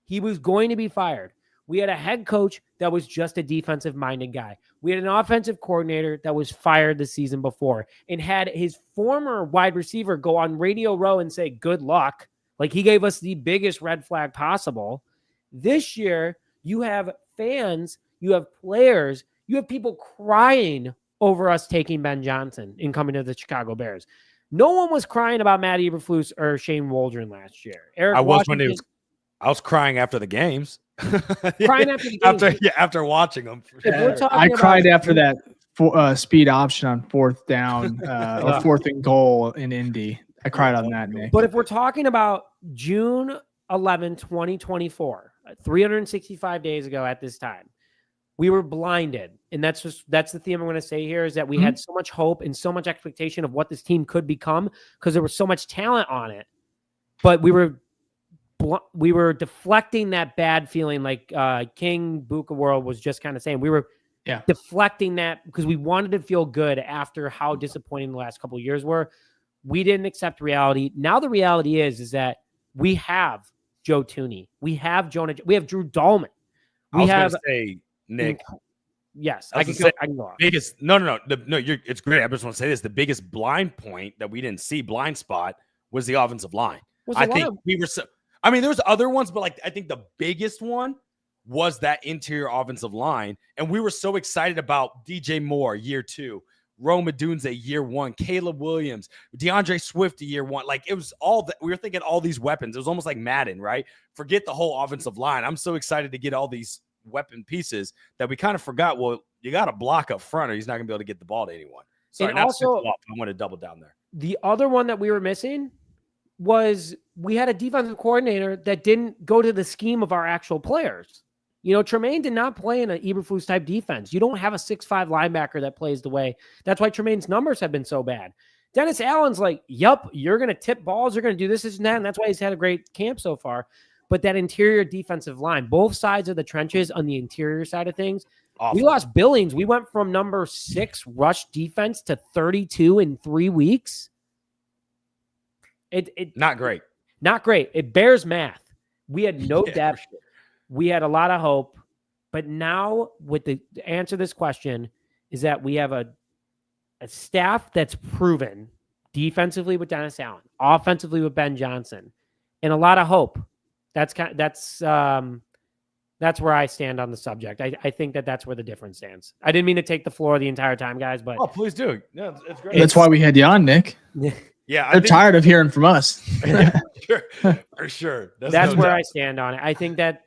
He was going to be fired. We had a head coach that was just a defensive-minded guy. We had an offensive coordinator that was fired the season before and had his former wide receiver go on Radio Row and say, good luck. Like, he gave us the biggest red flag possible. This year, you have fans, you have players, you have people crying over us taking Ben Johnson and coming to the Chicago Bears. No one was crying about Matt Eberflus or Shane Waldron last year. I was crying after the games. Crying after the games. After watching them. I cried after that speed option on 4th down or 4th and goal in Indy. I cried on that, Nick. But if we're talking about June 11, 2024, 365 days ago at this time, we were blinded. And that's the theme I'm going to say here is that we had so much hope and so much expectation of what this team could become because there was so much talent on it. But we were deflecting that bad feeling like King Buka World was just kind of saying. We were deflecting that because we wanted to feel good after how disappointing the last couple of years were. We didn't accept reality. Now the reality is that we have Joe Tooney. We have Jonah. We have Drew Dahlman. We have Nick. Yes, I can go on. It's great. I just want to say this. The biggest blind point that we didn't see, blind spot, was the offensive line. There was other ones, but like I think the biggest one was that interior offensive line. And we were so excited about DJ Moore, year 2, Rome Odunze, year 1, Caleb Williams, DeAndre Swift, year 1. Like it was all that we were thinking all these weapons. It was almost like Madden, right? Forget the whole offensive line. I'm so excited to get all these weapon pieces that we kind of forgot. Well, you got to block up front or he's not going to be able to get the ball to anyone. Sorry, and also, I want to double down there. The other one that we were missing was we had a defensive coordinator that didn't go to the scheme of our actual players. Tremaine did not play in an Eberflus type defense. You don't have a 6'5" linebacker that plays the way. That's why Tremaine's numbers have been so bad. Dennis Allen's like, yup, you're going to tip balls. You're going to do this and that. And that's why he's had a great camp so far. But that interior defensive line, both sides of the trenches on the interior side of things, awful. We lost Billings. We went from number 6 rush defense to 32 in 3 weeks. Not great. Not great. It bears math. We had no depth. Sure. We had a lot of hope. But now with the answer to this question is that we have a staff that's proven defensively with Dennis Allen, offensively with Ben Johnson, and a lot of hope. That's where I stand on the subject. I think that's where the difference stands. I didn't mean to take the floor the entire time, guys, but please do. Yeah, it's great. That's why we had you on, Nick. Yeah, they're tired of hearing from us. For sure. That's where I stand on it. I think that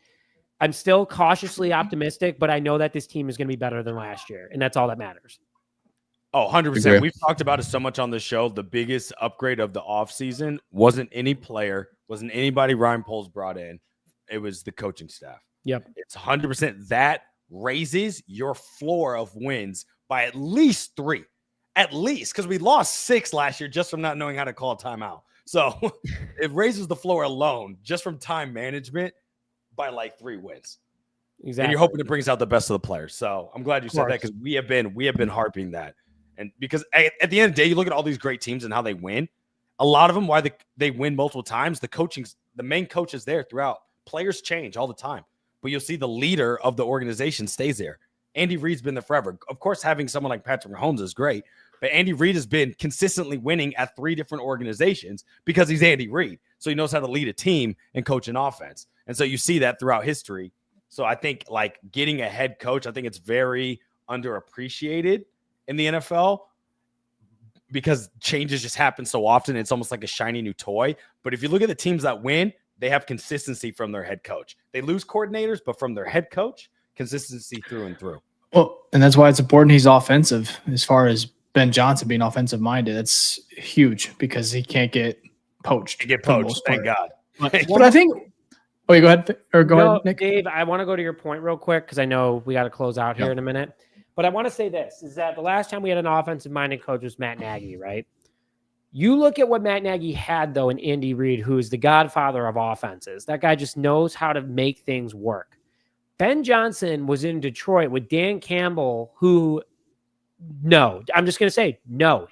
I'm still cautiously optimistic, but I know that this team is going to be better than last year, and that's all that matters. Oh, 100%. We've talked about it so much on the show. The biggest upgrade of the offseason wasn't any player, wasn't anybody Ryan Poles brought in. It was the coaching staff. Yep. It's 100%. That raises your floor of wins by at least 3. At least, because we lost 6 last year just from not knowing how to call a timeout. So it raises the floor alone just from time management by like 3 wins. Exactly. And you're hoping it brings out the best of the players. So I'm glad you said that because we have been harping that. And because at the end of the day, you look at all these great teams and how they win. A lot of them, why they win multiple times, the main coach is there throughout. Players change all the time. But you'll see the leader of the organization stays there. Andy Reid's been there forever. Of course, having someone like Patrick Mahomes is great. But Andy Reid has been consistently winning at 3 different organizations because he's Andy Reid. So he knows how to lead a team and coach an offense. And so you see that throughout history. So I think like getting a head coach, I think it's very underappreciated in the NFL because changes just happen so often. It's almost like a shiny new toy. But if you look at the teams that win, they have consistency from their head coach. They lose coordinators, but from their head coach, consistency through and through. Well, and that's why it's important he's offensive as far as Ben Johnson being offensive minded. That's huge because he can't get poached. Thank God. But I think. Oh, you go ahead. Or go ahead, Nick. Dave, I want to go to your point real quick because I know we got to close out here in a minute. But I want to say this, is that the last time we had an offensive-minded coach was Matt Nagy, right? You look at what Matt Nagy had, though, in Andy Reid, who is the godfather of offenses. That guy just knows how to make things work. Ben Johnson was in Detroit with Dan Campbell, who, no, I'm just going to say, no.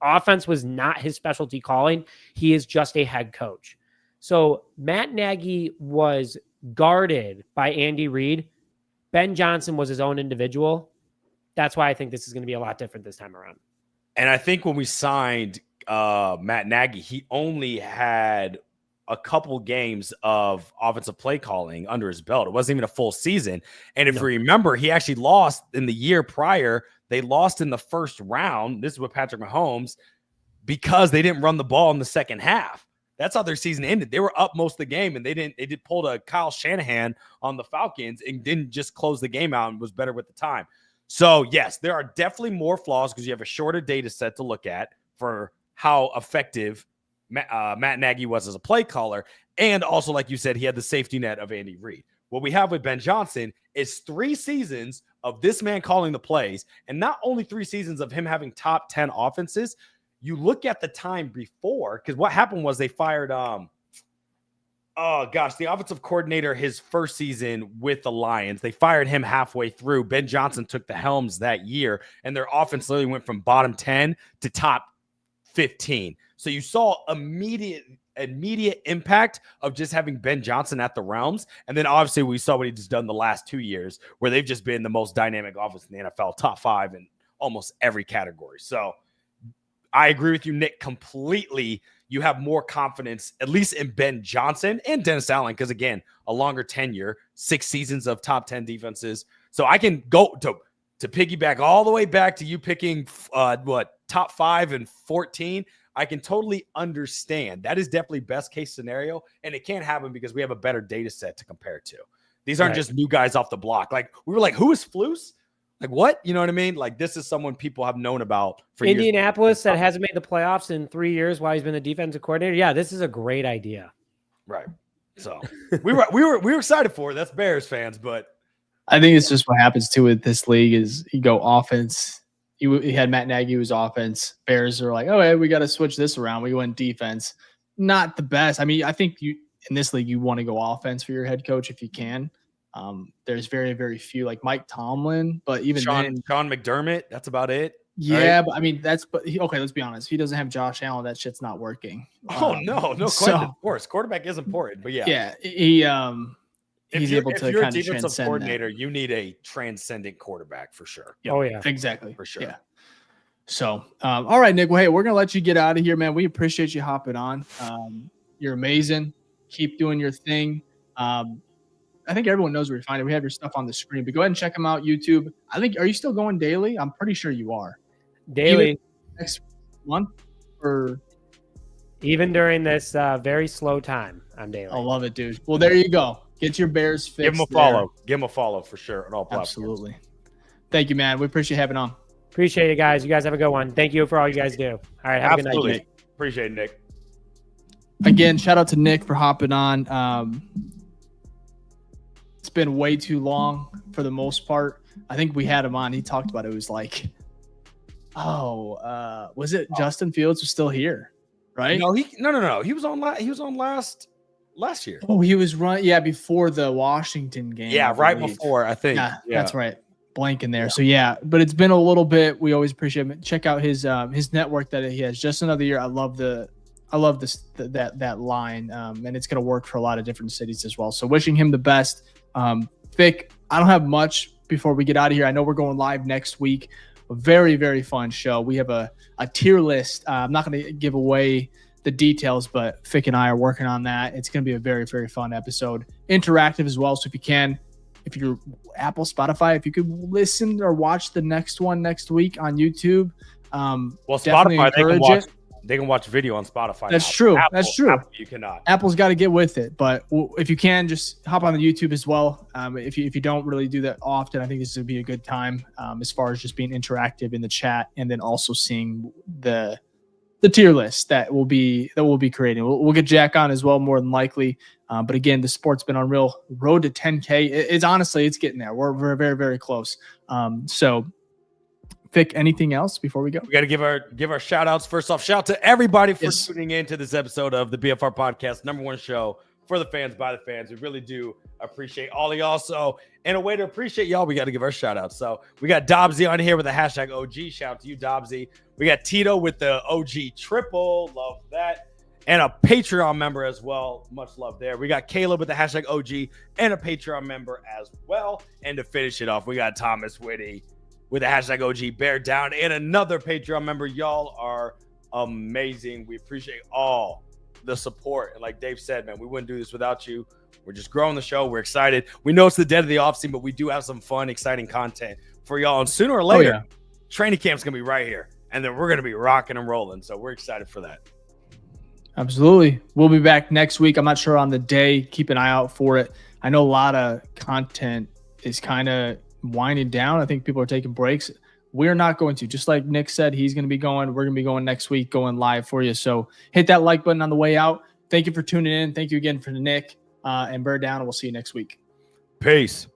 Offense was not his specialty calling. He is just a head coach. So Matt Nagy was guarded by Andy Reid. Ben Johnson was his own individual. That's why I think this is going to be a lot different this time around. And I think when we signed Matt Nagy, he only had a couple games of offensive play calling under his belt. It wasn't even a full season. And if you remember, he actually lost in the year prior. They lost in the first round. This is with Patrick Mahomes because they didn't run the ball in the second half. That's how their season ended. They were up most of the game, and they did pulled a Kyle Shanahan on the Falcons and didn't just close the game out and was better with the time. So, yes, there are definitely more flaws because you have a shorter data set to look at for how effective Matt Nagy was as a play caller. And also, like you said, he had the safety net of Andy Reid. What we have with Ben Johnson is 3 seasons of this man calling the plays, and not only 3 seasons of him having top 10 offenses. You look at the time before, because what happened was they fired, the offensive coordinator his first season with the Lions. They fired him halfway through. Ben Johnson took the helms that year, and their offense literally went from bottom 10 to top 15. So you saw immediate impact of just having Ben Johnson at the realms. And then obviously we saw what he's done the last 2 years, where they've just been the most dynamic offense in the NFL, top 5 in almost every category. So I agree with you, Nick, completely. You have more confidence, at least in Ben Johnson and Dennis Allen, because, again, a longer tenure, 6 seasons of top 10 defenses. So I can go to piggyback all the way back to you picking, top 5 and 14. I can totally understand. That is definitely best case scenario, and it can't happen because we have a better data set to compare to. These aren't just new guys off the block. Like, we were like, who is Flus? Like, what? You know what I mean? Like, this is someone people have known about for Indianapolis that hasn't made the playoffs in 3 years while he's been the defensive coordinator. Yeah, this is a great idea. Right. So we were excited for it. That's Bears fans, but I think it's just what happens too with this league is you go offense. You had Matt Nagy who's offense. Bears are like, oh, hey, we got to switch this around. We went defense. Not the best. I mean, I think you in this league you want to go offense for your head coach if you can. There's very, very few like Mike Tomlin, but even Sean McDermott, that's about it. Yeah, right? But I mean, okay. Let's be honest. If he doesn't have Josh Allen, that shit's not working. Oh no question. Of course, quarterback is important, but yeah, he's able to if you're kind a of defensive coordinator, you need a transcendent quarterback for sure. Yep, oh yeah, exactly, for sure. Yeah. So, all right, Nick. Well, hey, we're gonna let you get out of here, man. We appreciate you hopping on. You're amazing. Keep doing your thing. I think everyone knows where to find it. We have your stuff on the screen, but go ahead and check them out. YouTube. I think, are you still going daily? I'm pretty sure you are. Daily. Next month or even during this very slow time, I'm daily. I love it, dude. Well, there you go. Get your Bears fixed. Give them a follow. Give them a follow for sure on all platforms. Absolutely. Thank you, man. We appreciate having on. Appreciate you guys. You guys have a good one. Thank you for all you guys do. All right. Have a good night. Appreciate it, Nick. Again, shout out to Nick for hopping on. It's been way too long for the most part. I think we had him on. He talked about it. It was like, was it Justin Fields was still here, right? No. He was on last year. Oh, he was before the Washington game. Yeah, right before, I think. Yeah, that's right. Blank in there. Yeah. So but it's been a little bit. We always appreciate him. Check out his network that he has. Just another year. I love that line, and it's going to work for a lot of different cities as well. So wishing him the best. Fick, I don't have much before we get out of here. I know we're going live next week. A very, very fun show. We have a tier list. I'm not going to give away the details, but Fick and I are working on that. It's going to be a very, very fun episode. Interactive as well. So if you're Apple, Spotify, if you could listen or watch the next one next week on YouTube, Spotify, they can watch video on Spotify. That's true. That's true. Apple, you cannot. Apple's got to get with it, but if you can, just hop on the YouTube as well. If you don't really do that often, I think this would be a good time as far as just being interactive in the chat, and then also seeing the tier list that we'll be creating. We'll get Jack on as well, more than likely. But again, the sport's been on real road to 10K. It's honestly, it's getting there. We're very, very close. So Fick, anything else before we go? We got to give our shout outs. First off, shout out to everybody for tuning in to this episode of the BFR podcast, #1 show for the fans, by the fans. We really do appreciate all of y'all. So, in a way to appreciate y'all, we got to give our shout outs. So we got Dobbsy on here with the hashtag OG. Shout out to you, Dobbsy. We got Tito with the OG triple. Love that. And a Patreon member as well. Much love there. We got Caleb with the hashtag OG and a Patreon member as well. And to finish it off, we got Thomas Whitty with the hashtag OG Bear Down and another Patreon member. Y'all are amazing. We appreciate all the support. And like Dave said, man, we wouldn't do this without you. We're just growing the show. We're excited. We know it's the dead of the offseason, but we do have some fun, exciting content for y'all. And sooner or later, training camp's going to be right here. And then we're going to be rocking and rolling. So we're excited for that. Absolutely. We'll be back next week. I'm not sure on the day. Keep an eye out for it. I know a lot of content is kind of winding down. I think people are taking breaks. We're not going to. Just like Nick said, he's going to be going. We're going to be going next week, going live for you. So hit that like button on the way out. Thank you for tuning in. Thank you again for Nick and Bear Down. And we'll see you next week. Peace.